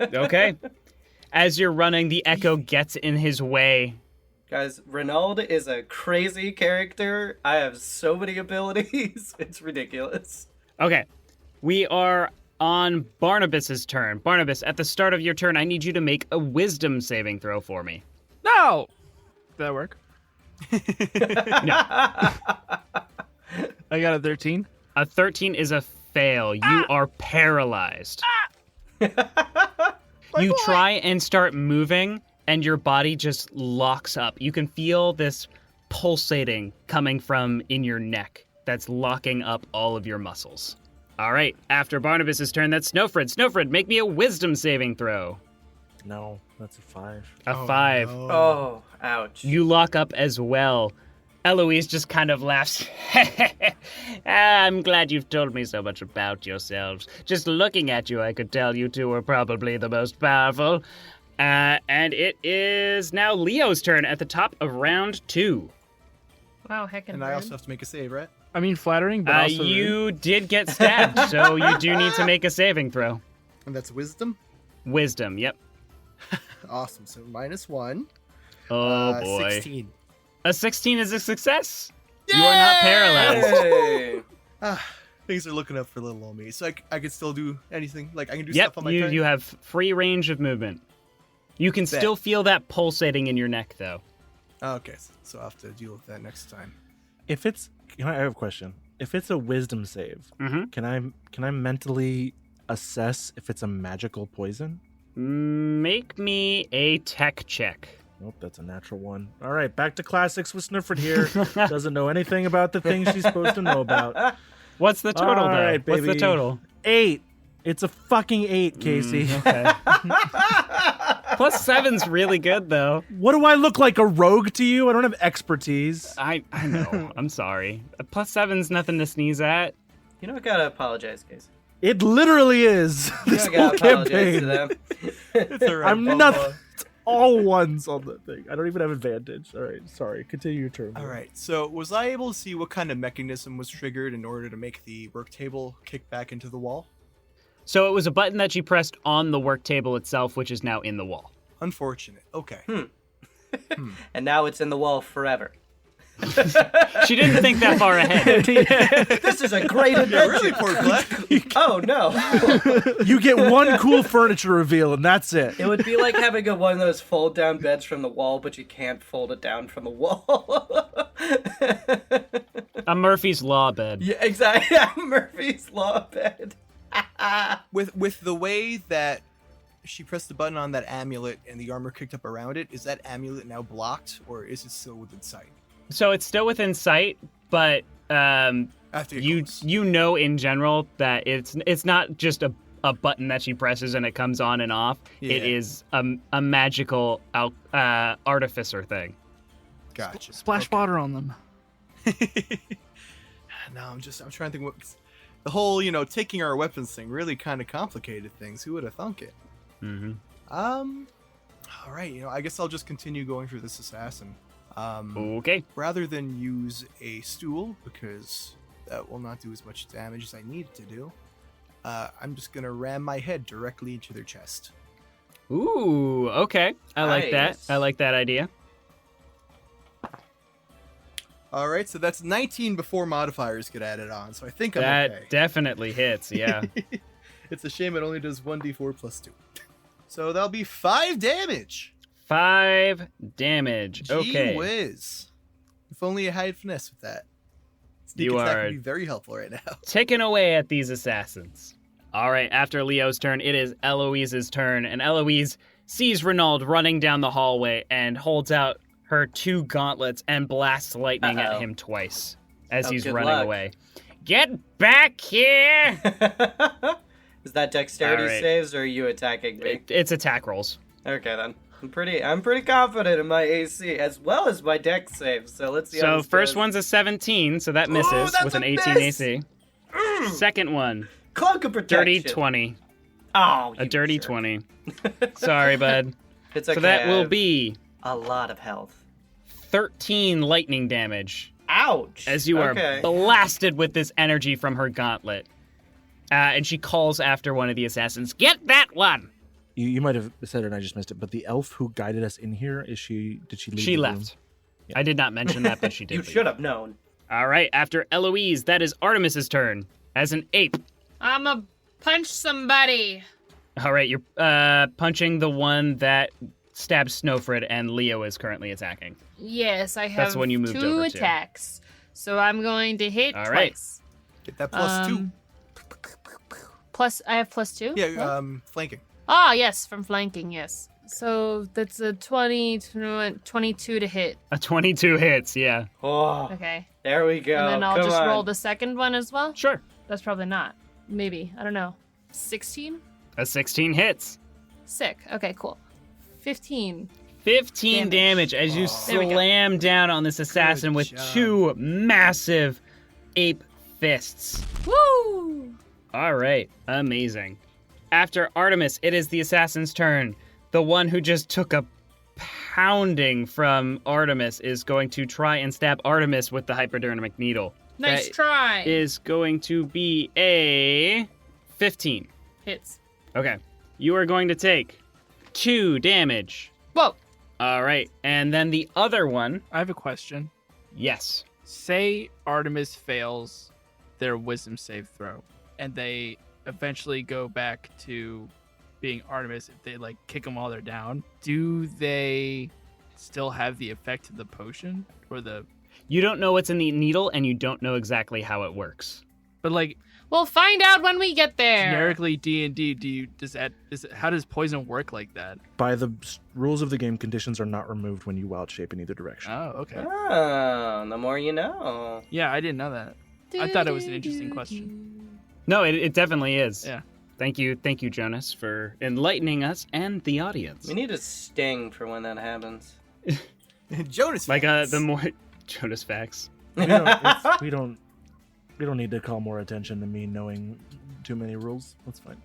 Speaker 2: Okay. As you're running, the Echo gets in his way.
Speaker 5: Guys, Renald is a crazy character. I have so many abilities. It's ridiculous.
Speaker 2: Okay. We are on Barnabas's turn. Barnabas, at the start of your turn, I need you to make a wisdom saving throw for me.
Speaker 1: No! Did that work?
Speaker 2: No.
Speaker 1: I got a 13.
Speaker 2: A 13 is a fail. You are paralyzed. You try and start moving, and your body just locks up. You can feel this pulsating coming from in your neck that's locking up all of your muscles. All right, after Barnabas's turn, that's Snøfrid. Snøfrid, make me a wisdom saving throw.
Speaker 6: No, that's a 5.
Speaker 2: A 5.
Speaker 4: No.
Speaker 5: Oh, ouch.
Speaker 2: You lock up as well. Eloise just kind of laughs. I'm glad you've told me so much about yourselves. Just looking at you, I could tell you two are probably the most powerful. And it is now Leo's turn at the top of round 2.
Speaker 3: Wow, heckin'
Speaker 4: And I also have to make a save, right?
Speaker 1: I mean, flattering, but also rude.
Speaker 2: You did get stabbed, so you do need to make a saving throw.
Speaker 4: And that's wisdom?
Speaker 2: Wisdom, yep.
Speaker 4: Awesome. So -1.
Speaker 2: Oh, boy.
Speaker 4: 16.
Speaker 2: A 16 is a success. You are not paralyzed.
Speaker 5: Hey.
Speaker 4: Things are looking up for little old me. So I can still do anything? Like, I can do
Speaker 2: Yep,
Speaker 4: stuff on my turn?
Speaker 2: you have free range of movement. You can still feel that pulsating in your neck, though.
Speaker 4: Okay, so I'll have to deal with that next time.
Speaker 6: If it's, I have a question. If it's a wisdom save, can I mentally assess if it's a magical poison?
Speaker 2: Make me a tech check.
Speaker 6: Nope, that's a natural 1. All right, back to classics with Snøfrid here. Doesn't know anything about the things she's supposed to know about.
Speaker 2: What's the total,
Speaker 6: All
Speaker 2: though?
Speaker 6: right,
Speaker 2: What's the
Speaker 6: baby.
Speaker 2: total?
Speaker 6: 8. It's a fucking 8, Casey.
Speaker 2: Okay. +7's really good, though.
Speaker 6: What do I look like, a rogue to you? I don't have expertise.
Speaker 2: I know. I'm sorry. A +7's nothing to sneeze at.
Speaker 5: You don't gotta apologize, Casey.
Speaker 6: It literally is.
Speaker 5: You
Speaker 6: This
Speaker 5: don't
Speaker 6: whole
Speaker 5: gotta apologize to
Speaker 6: campaign.
Speaker 5: them.
Speaker 4: It's all right,
Speaker 6: I'm
Speaker 4: Bubba.
Speaker 6: nothing. It's all ones on the thing. I don't even have advantage. All right, sorry. Continue your turn.
Speaker 4: All right, so was I able to see what kind of mechanism was triggered in order to make the work table kick back into the wall?
Speaker 2: So it was a button that she pressed on the work table itself, which is now in the wall.
Speaker 4: Unfortunate. Okay.
Speaker 5: And now it's in the wall forever.
Speaker 2: She didn't think that far ahead.
Speaker 5: This is a great
Speaker 4: Yeah, really,
Speaker 5: invention.
Speaker 4: poor Black.
Speaker 5: Oh, no.
Speaker 6: You get one cool furniture reveal, and that's it.
Speaker 5: It would be like having one of those fold-down beds from the wall, but you can't fold it down from the wall.
Speaker 2: A Murphy's Law bed.
Speaker 5: Yeah, exactly. Yeah, Murphy's Law bed.
Speaker 4: With the way that she pressed the button on that amulet and the armor kicked up around it, is that amulet now blocked, or is it still within sight?
Speaker 2: So it's still within sight, but
Speaker 4: I have to get close.
Speaker 2: you know in general that it's not just a button that she presses and it comes on and off.
Speaker 4: Yeah.
Speaker 2: It is a magical artificer thing.
Speaker 4: Gotcha.
Speaker 1: Splash water on them.
Speaker 4: No, I'm trying to think what the whole, taking our weapons thing really kind of complicated things. Who would have thunk it?
Speaker 2: Mm-hmm.
Speaker 4: All right, I guess I'll just continue going through this assassin.
Speaker 2: Okay.
Speaker 4: Rather than use a stool, because that will not do as much damage as I need it to do, I'm just gonna ram my head directly into their chest.
Speaker 2: Ooh, okay. I like that.
Speaker 5: Nice.
Speaker 2: I like that idea.
Speaker 4: All right, so that's 19 before modifiers get added on, so I think I'm
Speaker 2: That
Speaker 4: okay.
Speaker 2: definitely hits, yeah.
Speaker 4: It's a shame it only does 1d4 plus 2. So that'll be 5 damage.
Speaker 2: 5 damage. Okay.
Speaker 4: Gee whiz. If only I had finesse with that. Sneak
Speaker 2: You
Speaker 4: attack
Speaker 2: are-
Speaker 4: would be very helpful right now.
Speaker 2: Ticking away at these assassins. All right, after Leo's turn, it is Eloise's turn, and Eloise sees Renald running down the hallway and holds out her 2 gauntlets and blasts lightning at him twice as he's
Speaker 5: good
Speaker 2: running
Speaker 5: luck.
Speaker 2: away. Get back here!
Speaker 5: Is that dexterity
Speaker 2: All right.
Speaker 5: saves, or are you attacking me?
Speaker 2: It's attack rolls.
Speaker 5: Okay, then. I'm pretty confident in my AC as well as my dex saves. So let's see. how
Speaker 2: So
Speaker 5: this
Speaker 2: first
Speaker 5: goes.
Speaker 2: one's a 17, so that misses
Speaker 5: that's
Speaker 2: with an
Speaker 5: a
Speaker 2: 18
Speaker 5: miss!
Speaker 2: AC. Second one,
Speaker 5: Cloak of protection.
Speaker 2: dirty 20.
Speaker 5: Oh,
Speaker 2: A
Speaker 5: you
Speaker 2: dirty
Speaker 5: jerk.
Speaker 2: 20. Sorry, bud.
Speaker 5: It's okay.
Speaker 2: So that
Speaker 5: I
Speaker 2: will
Speaker 5: have
Speaker 2: be
Speaker 5: a lot of health.
Speaker 2: 13 lightning damage
Speaker 5: Ouch!
Speaker 2: as you are
Speaker 5: okay.
Speaker 2: blasted with this energy from her gauntlet. And she calls after one of the assassins, "Get that one!"
Speaker 6: You might have said it and I just missed it, but the elf who guided us in here, did she leave
Speaker 2: She
Speaker 6: the
Speaker 2: left.
Speaker 6: room? Yeah.
Speaker 2: I did not mention that, but she did
Speaker 5: You
Speaker 2: leave.
Speaker 5: should have known.
Speaker 2: All right, after Eloise, that is Artemis's turn as an ape.
Speaker 3: I'ma punch somebody.
Speaker 2: All right, you're punching the one that stabbed Snøfrid and Leo is currently attacking.
Speaker 3: Yes, I have
Speaker 2: That's when you moved
Speaker 3: 2
Speaker 2: over to.
Speaker 3: attacks. So I'm going to hit
Speaker 2: All right.
Speaker 3: twice.
Speaker 4: Get that plus 2.
Speaker 3: I have +2?
Speaker 4: Yeah, flanking.
Speaker 3: Ah, yes, from flanking, yes. So that's a 22 to hit.
Speaker 2: A 22 hits, yeah.
Speaker 5: Oh,
Speaker 3: Okay.
Speaker 5: there we go.
Speaker 3: And then I'll
Speaker 5: Come
Speaker 3: just
Speaker 5: on.
Speaker 3: roll the second one as well.
Speaker 2: Sure.
Speaker 3: That's probably not. Maybe. I don't know. 16?
Speaker 2: A 16 hits.
Speaker 3: Sick. Okay, cool. 15.
Speaker 2: 15 damage as you
Speaker 3: There we go.
Speaker 2: slam down on this assassin with
Speaker 4: job.
Speaker 2: 2 massive ape fists.
Speaker 3: Woo!
Speaker 2: All right, amazing. After Artemis, it is the assassin's turn. The one who just took a pounding from Artemis is going to try and stab Artemis with the hypodermic needle.
Speaker 3: Nice
Speaker 2: That
Speaker 3: try.
Speaker 2: is going to be a 15.
Speaker 3: Hits.
Speaker 2: Okay. You are going to take 2 damage.
Speaker 3: Whoa.
Speaker 2: All right. And then the other one,
Speaker 1: I have a question.
Speaker 2: yes.
Speaker 1: Say Artemis fails their wisdom save throw, and they eventually go back to being Artemis. If they like kick them while they're down, do they still have the effect of the potion or the?
Speaker 2: You don't know what's in the needle, and you don't know exactly how it works.
Speaker 1: But like
Speaker 3: We'll find out when we get there.
Speaker 1: generically D&D, how does poison work like that?
Speaker 6: By the rules of the game, conditions are not removed when you wild shape in either direction.
Speaker 1: Oh, okay.
Speaker 5: Oh, the more you know.
Speaker 1: Yeah, I didn't know that. I thought it was an interesting question.
Speaker 2: No, it definitely is.
Speaker 1: Yeah.
Speaker 2: Thank you, Jonas, for enlightening us and the audience.
Speaker 5: We need a sting for when that happens.
Speaker 4: Jonas.
Speaker 2: Like
Speaker 4: fans.
Speaker 2: the more Jonas facts.
Speaker 6: We don't need to call more attention to me knowing too many rules. That's fine.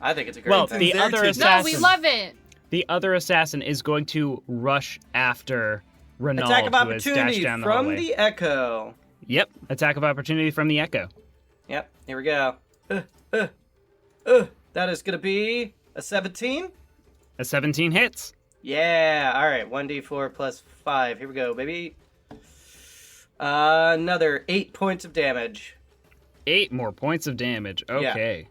Speaker 5: I think it's a great
Speaker 2: Well,
Speaker 5: thing.
Speaker 2: the
Speaker 4: There
Speaker 2: other
Speaker 4: too.
Speaker 2: assassin.
Speaker 3: No, we love it.
Speaker 2: The other assassin is going to rush after Renald,
Speaker 5: Attack of
Speaker 2: who has dashed
Speaker 5: opportunity
Speaker 2: down the
Speaker 5: from
Speaker 2: hallway.
Speaker 5: the Echo.
Speaker 2: Yep, attack of opportunity from the Echo.
Speaker 5: Yep, here we go. That is gonna be a 17.
Speaker 2: A 17 hits.
Speaker 5: Yeah, alright, 1d4 plus 5. Here we go, baby. Another 8 points of damage
Speaker 2: 8 more points of damage. Okay.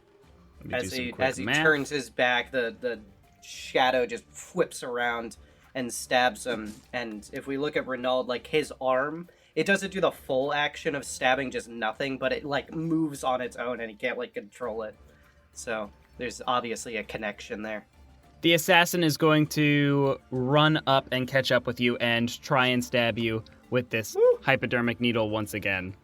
Speaker 2: Let me do
Speaker 5: as
Speaker 2: some
Speaker 5: he
Speaker 2: quick
Speaker 5: as he
Speaker 2: math.
Speaker 5: turns his back. The shadow just whips around and stabs him. And if we look at Renald, like his arm, it doesn't do the full action of stabbing just nothing, but it like moves on its own and he can't like control it. So there's obviously a connection there.
Speaker 2: The assassin is going to run up and catch up with you and try and stab you with this hypodermic needle once again.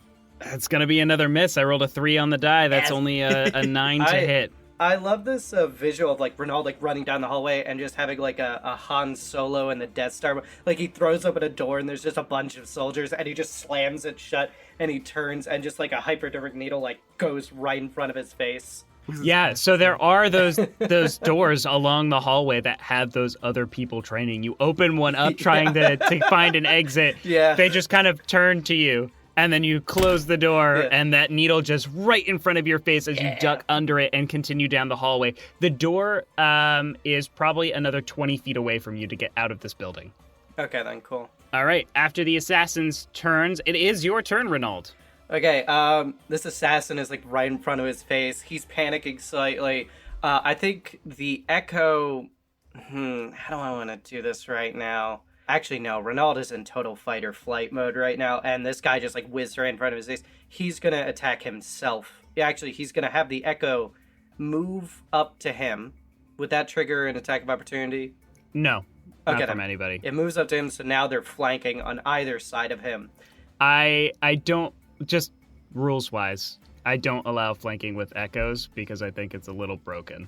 Speaker 2: It's going to be another miss. I rolled a 3 on the die. That's
Speaker 5: Yes.
Speaker 2: only a 9 to hit.
Speaker 5: I love this visual of like Renald like running down the hallway and just having like a Han Solo in the Death Star. Like he throws open a door and there's just a bunch of soldiers and he just slams it shut and he turns and just like a hypodermic needle like goes right in front of his face.
Speaker 2: Yeah, so there are those doors along the hallway that have those other people training. You open one up trying to find an exit.
Speaker 5: Yeah.
Speaker 2: They just kind of turn to you, and then you close the door,
Speaker 5: Yeah.
Speaker 2: and that needle just right in front of your face as you duck under it and continue down the hallway. The door is probably another 20 feet away from you to get out of this building.
Speaker 5: Okay then, cool.
Speaker 2: All right, after the assassin's turns, it is your turn, Renald.
Speaker 5: Okay, this assassin is like right in front of his face. He's panicking slightly. I think the Echo How do I want to do this right now? Actually, no. Renald is in total fight or flight mode right now, and this guy just like whizzed right in front of his face. He's gonna attack himself. Actually, he's gonna have the Echo move up to him. Would that trigger an attack of opportunity?
Speaker 2: No,
Speaker 5: Okay,
Speaker 2: not from
Speaker 5: then.
Speaker 2: anybody.
Speaker 5: It moves up to him, so now they're flanking on either side of him.
Speaker 2: I don't, just rules-wise, I don't allow flanking with echoes because I think it's a little broken.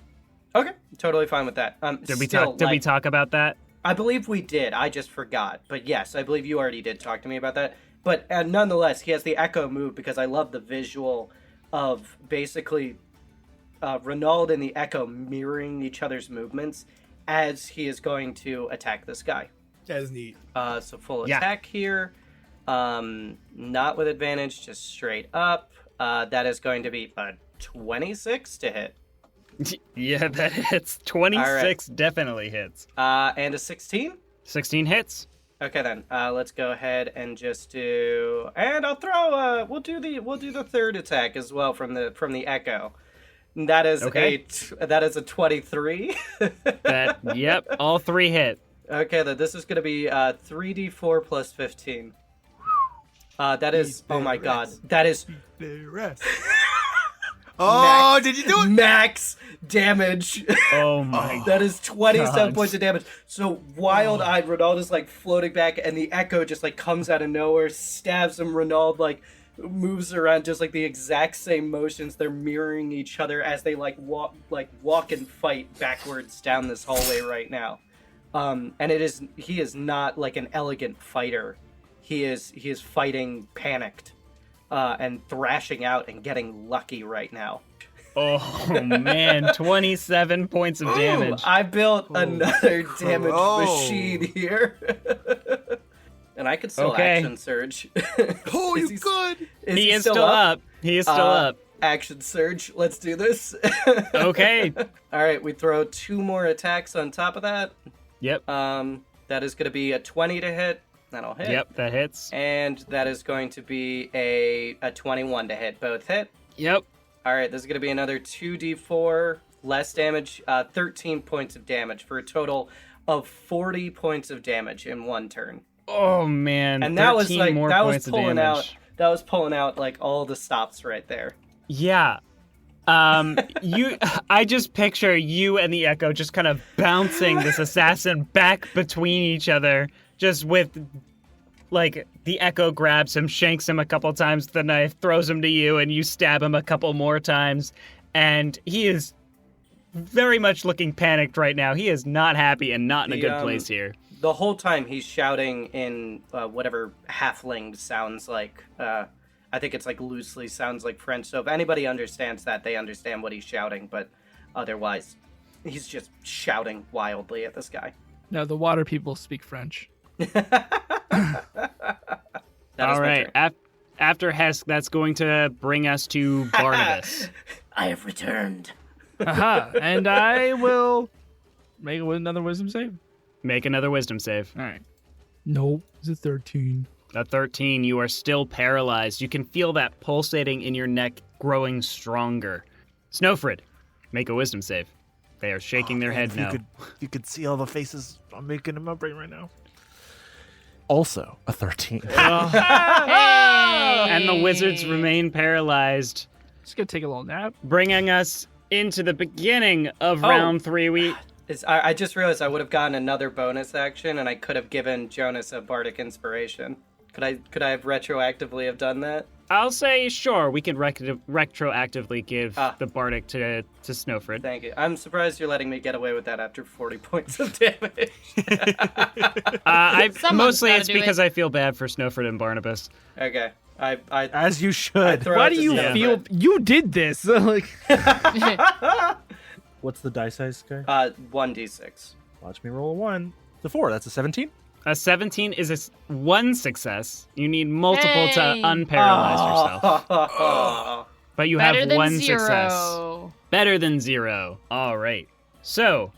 Speaker 5: Okay, totally fine with that.
Speaker 2: Did we talk about that?
Speaker 5: I believe we did. I just forgot. But yes, I believe you already did talk to me about that. But nonetheless, he has the Echo move because I love the visual of basically Renald and the Echo mirroring each other's movements as he is going to attack this guy.
Speaker 4: That is neat.
Speaker 5: So full attack here. Not with advantage, just straight up. That is going to be a 26 to hit.
Speaker 2: Yeah, that hits. 26 definitely hits.
Speaker 5: And a 16?
Speaker 2: 16 hits.
Speaker 5: Okay then, let's go ahead and just do, and I'll throw. We'll do the third attack as well from the Echo. That is that is a 23.
Speaker 2: Yep, all 3 hit.
Speaker 5: Okay, then this is gonna be 3d4 plus 15. That is, oh my god, that is
Speaker 4: Oh, did you do it?
Speaker 5: max damage.
Speaker 2: Oh my god.
Speaker 5: That is 27
Speaker 2: God.
Speaker 5: points of damage. So wild-eyed Renald is like floating back, and the Echo just like comes out of nowhere, stabs him. Renald like moves around, just like the exact same motions. They're mirroring each other as they walk and fight backwards down this hallway right now. And he is not like an elegant fighter. He is fighting panicked. And thrashing out and getting lucky right now.
Speaker 2: Oh man, 27 points of damage.
Speaker 5: I built another damage machine here. And I could still action surge.
Speaker 4: Oh, you could.
Speaker 2: He is still up. He is still up.
Speaker 5: Action surge. Let's do this.
Speaker 2: Okay.
Speaker 5: All right, we throw 2 more attacks on top of that.
Speaker 2: Yep.
Speaker 5: That is going to be a 20 to hit. That'll hit.
Speaker 2: Yep, that hits.
Speaker 5: And that is going to be a 21 to hit. Both hit.
Speaker 2: Yep.
Speaker 5: All right, this is going to be another 2d4, less damage, 13 points of damage for a total of 40 points of damage in one turn.
Speaker 2: Oh man,
Speaker 5: and that was like
Speaker 2: more
Speaker 5: that was
Speaker 2: points of
Speaker 5: pulling
Speaker 2: damage.
Speaker 5: out that was pulling out like all the stops right there.
Speaker 2: Yeah. I just picture you and the Echo just kind of bouncing this assassin back between each other, just with, like, the Echo grabs him, shanks him a couple times with the knife, throws him to you, and you stab him a couple more times, and he is very much looking panicked right now. He is not happy and not in a good place here.
Speaker 5: The whole time he's shouting in whatever halfling sounds like. I think it's like loosely sounds like French. So if anybody understands that, they understand what he's shouting. But otherwise, he's just shouting wildly at this guy.
Speaker 7: No, the water people speak French.
Speaker 2: All right. After Hesk, that's going to bring us to Barnabus.
Speaker 5: I have returned.
Speaker 7: Aha! And I will make another wisdom save.
Speaker 2: Make another wisdom save.
Speaker 7: All right. Nope, it's a 13.
Speaker 2: A 13, you are still paralyzed. You can feel that pulsating in your neck growing stronger. Snøfrid, make a wisdom save. They are shaking their head no.
Speaker 6: You could see all the faces I'm making in my brain right now. Also, a 13.
Speaker 2: And the wizards remain paralyzed.
Speaker 7: Just gonna take a little nap.
Speaker 2: Bringing us into the beginning of round 3.
Speaker 5: I just realized I would have gotten another bonus action, and I could have given Jonas a bardic inspiration. Could I have retroactively have done that?
Speaker 2: I'll say sure. We can retroactively give the bardic to Snøfrid.
Speaker 5: Thank you. I'm surprised you're letting me get away with that after 40 points of damage.
Speaker 2: Mostly it's because I feel bad for Snøfrid and Barnabus.
Speaker 5: Okay. I
Speaker 6: As you should.
Speaker 7: Why do you feel you did this? Like,
Speaker 6: what's the die size, guy?
Speaker 5: 1d6.
Speaker 6: Watch me roll a 1. It's a 4. That's a 17.
Speaker 2: A 17 is one success. You need multiple to unparalyze yourself. But you have one success. Better than 0. All right. So,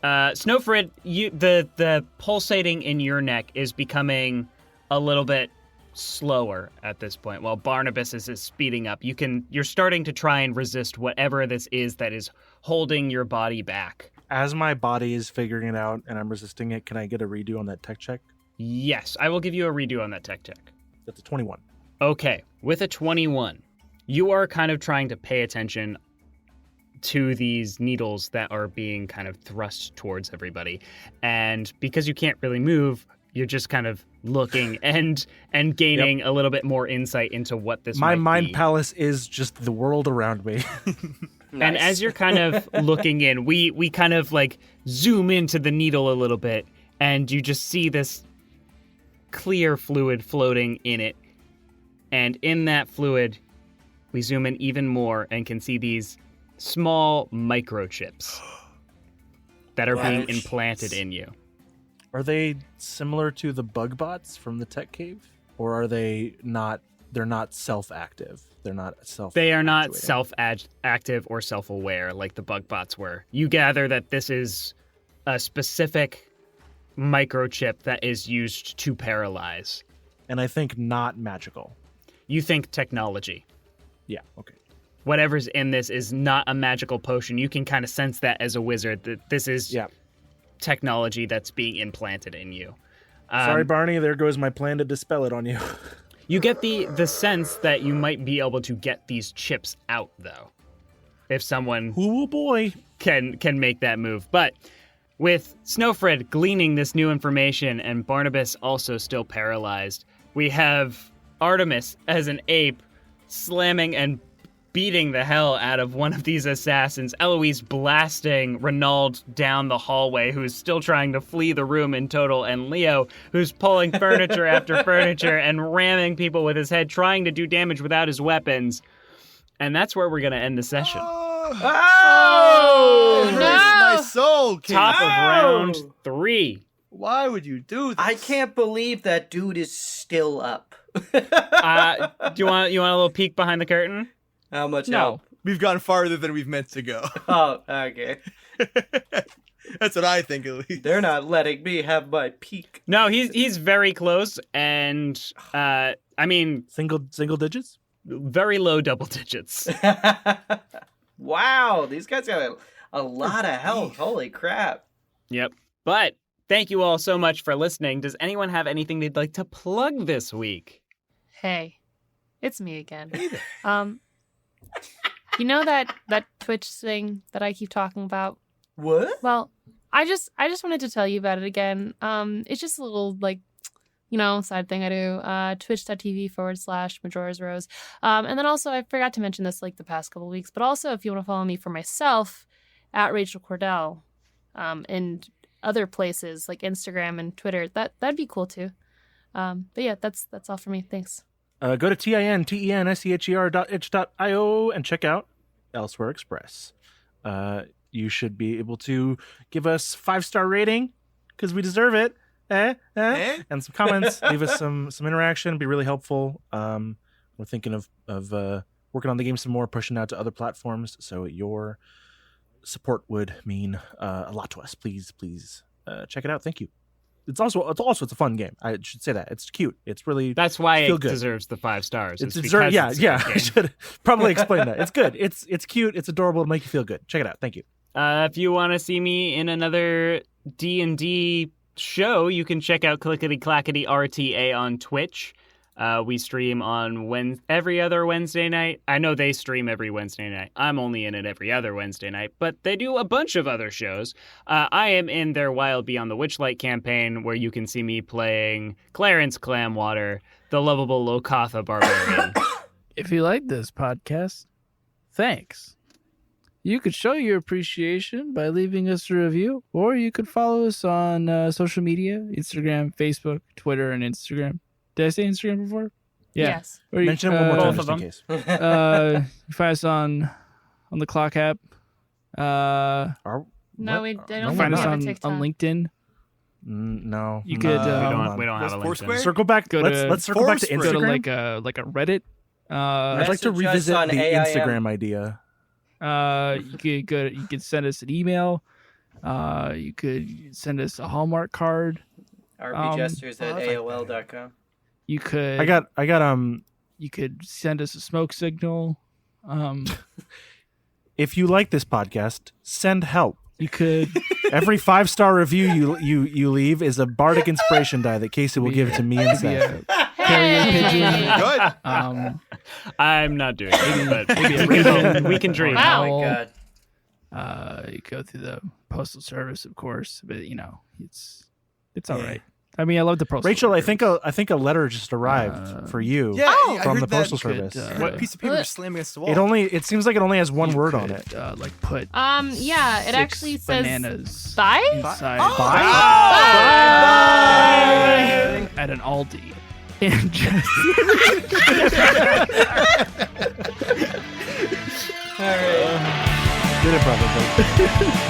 Speaker 2: Snøfrid, the pulsating in your neck is becoming a little bit slower at this point, while Barnabas is speeding up. You're starting to try and resist whatever this is that is holding your body back.
Speaker 6: As my body is figuring it out and I'm resisting it, can I get a redo on that tech check?
Speaker 2: Yes, I will give you a redo on that tech check.
Speaker 6: That's a 21.
Speaker 2: Okay, with a 21, you are kind of trying to pay attention to these needles that are being kind of thrust towards everybody. And because you can't really move, you're just kind of looking and gaining a little bit more insight into what this
Speaker 6: My
Speaker 2: might
Speaker 6: mind
Speaker 2: be.
Speaker 6: palace is just the world around me.
Speaker 2: And as you're kind of looking in, we kind of like zoom into the needle a little bit, and you just see this clear fluid floating in it. And in that fluid, we zoom in even more and can see these small microchips that are being implanted in you.
Speaker 6: Are they similar to the bug bots from the tech cave? Or are they not? They're not self-active. They're not self.
Speaker 2: They are not self-active or self-aware like the bug bots were. You gather that this is a specific microchip that is used to paralyze.
Speaker 6: And I think not magical.
Speaker 2: You think technology.
Speaker 6: Yeah, okay.
Speaker 2: Whatever's in this is not a magical potion. You can kind of sense that as a wizard, that this is technology that's being implanted in you.
Speaker 6: Sorry, Barney, there goes my plan to dispel it on you.
Speaker 2: You get the sense that you might be able to get these chips out, though, if someone can make that move. But with Snøfrid gleaning this new information and Barnabus also still paralyzed, we have Artemis as an ape slamming and beating the hell out of one of these assassins, Eloise blasting Renald down the hallway, who's still trying to flee the room in total, and Leo, who's pulling furniture after furniture and ramming people with his head, trying to do damage without his weapons. And that's where we're going to end the session.
Speaker 8: Oh!
Speaker 3: No!
Speaker 8: My soul, kid.
Speaker 2: Top of round 3.
Speaker 8: Why would you do this?
Speaker 5: I can't believe that dude is still up.
Speaker 2: Do you want a little peek behind the curtain?
Speaker 5: How much
Speaker 7: No.
Speaker 5: help?
Speaker 8: We've gone farther than we've meant to go.
Speaker 5: Oh, okay.
Speaker 8: That's what I think, at least.
Speaker 5: They're not letting me have my peak.
Speaker 2: No, he's very close, and I mean,
Speaker 6: Single digits?
Speaker 2: very low double digits.
Speaker 5: Wow, these guys got a lot of health. Holy crap.
Speaker 2: Yep. But thank you all so much for listening. Does anyone have anything they'd like to plug this week?
Speaker 3: Hey, it's me again. You know that Twitch thing that I keep talking about?
Speaker 5: What?
Speaker 3: Well, I just wanted to tell you about it again. It's just a little side thing I do. Twitch.tv/Majora's Rose. And then also I forgot to mention this the past couple weeks, but also if you want to follow me for myself at Rachel Kordell, and other places like Instagram and Twitter, that'd be cool too. But yeah, that's all for me. Thanks.
Speaker 6: Go to tintenseher.itch.io and check out Elsewhere Express. You should be able to give us 5-star rating because we deserve it. And some comments. Leave us some interaction. It'd be really helpful. We're thinking of working on the game some more, pushing out to other platforms. So your support would mean a lot to us. Please check it out. Thank you. It's a fun game. I should say that it's cute. It's really
Speaker 2: That's why it
Speaker 6: good.
Speaker 2: deserves the 5 stars.
Speaker 6: It's
Speaker 2: because
Speaker 6: yeah.
Speaker 2: it's a good
Speaker 6: I
Speaker 2: game.
Speaker 6: should probably explain that. It's good. It's cute. It's adorable. It'll make you feel good. Check it out. Thank you.
Speaker 2: If you want to see me in another D&D show, you can check out Clickety Clackety RTA on Twitch. We stream on every other Wednesday night. I know they stream every Wednesday night. I'm only in it every other Wednesday night, but they do a bunch of other shows. I am in their Wild Beyond the Witchlight campaign, where you can see me playing Clarence Clamwater, the lovable Lokatha barbarian.
Speaker 7: If you like this podcast, thanks. You could show your appreciation by leaving us a review, or you could follow us on social media, Instagram, Facebook, Twitter, and Instagram. Did I say Instagram before? Yeah.
Speaker 3: Yes.
Speaker 7: Or you,
Speaker 6: Mention it one more time
Speaker 2: both
Speaker 6: just
Speaker 2: of
Speaker 6: in case.
Speaker 7: you find us on the Clock app.
Speaker 3: No,
Speaker 6: What?
Speaker 3: I don't think
Speaker 7: Find
Speaker 3: we
Speaker 7: us
Speaker 3: have a
Speaker 7: on
Speaker 3: TikTok.
Speaker 7: LinkedIn.
Speaker 6: No.
Speaker 7: You could,
Speaker 2: we don't have a
Speaker 8: Foursquare?
Speaker 2: LinkedIn.
Speaker 6: Circle back.
Speaker 7: Go to-
Speaker 6: Let's circle back to
Speaker 8: Foursquare.
Speaker 7: Go to
Speaker 6: Instagram.
Speaker 7: like a Reddit.
Speaker 6: I'd like to
Speaker 5: Message us
Speaker 6: revisit
Speaker 5: on
Speaker 6: the
Speaker 5: AIM.
Speaker 6: Instagram idea.
Speaker 7: You could send us an email. You could send us a Hallmark card.
Speaker 5: rpgestures at
Speaker 8: I like that.
Speaker 5: AOL.com.
Speaker 7: You could
Speaker 6: I got
Speaker 7: you could send us a smoke signal.
Speaker 6: If you like this podcast, send help.
Speaker 7: You could.
Speaker 6: Every 5-star review you leave is a bardic inspiration die that Casey will give to me and Seth.
Speaker 7: Carrier pigeon.
Speaker 8: Good.
Speaker 2: I'm not doing it, but
Speaker 7: maybe a
Speaker 2: we
Speaker 7: raven.
Speaker 2: we can dream.
Speaker 3: Wow.
Speaker 5: Oh my god.
Speaker 7: You go through the postal service, of course, but it's all right. I mean, I love the postal.
Speaker 6: Rachel, I
Speaker 7: service.
Speaker 6: think a letter just arrived for you
Speaker 8: Yeah,
Speaker 3: Oh.
Speaker 8: I
Speaker 6: from
Speaker 8: heard
Speaker 6: the postal
Speaker 7: Could,
Speaker 6: service.
Speaker 8: What piece of paper just slamming against the wall?
Speaker 6: It seems like it only has one word on it.
Speaker 7: Like put.
Speaker 3: Yeah, it
Speaker 7: 6
Speaker 3: actually says
Speaker 7: bananas
Speaker 3: thigh.
Speaker 7: inside
Speaker 6: Bye.
Speaker 7: at an Aldi. And just
Speaker 5: All right.
Speaker 6: Did it probably.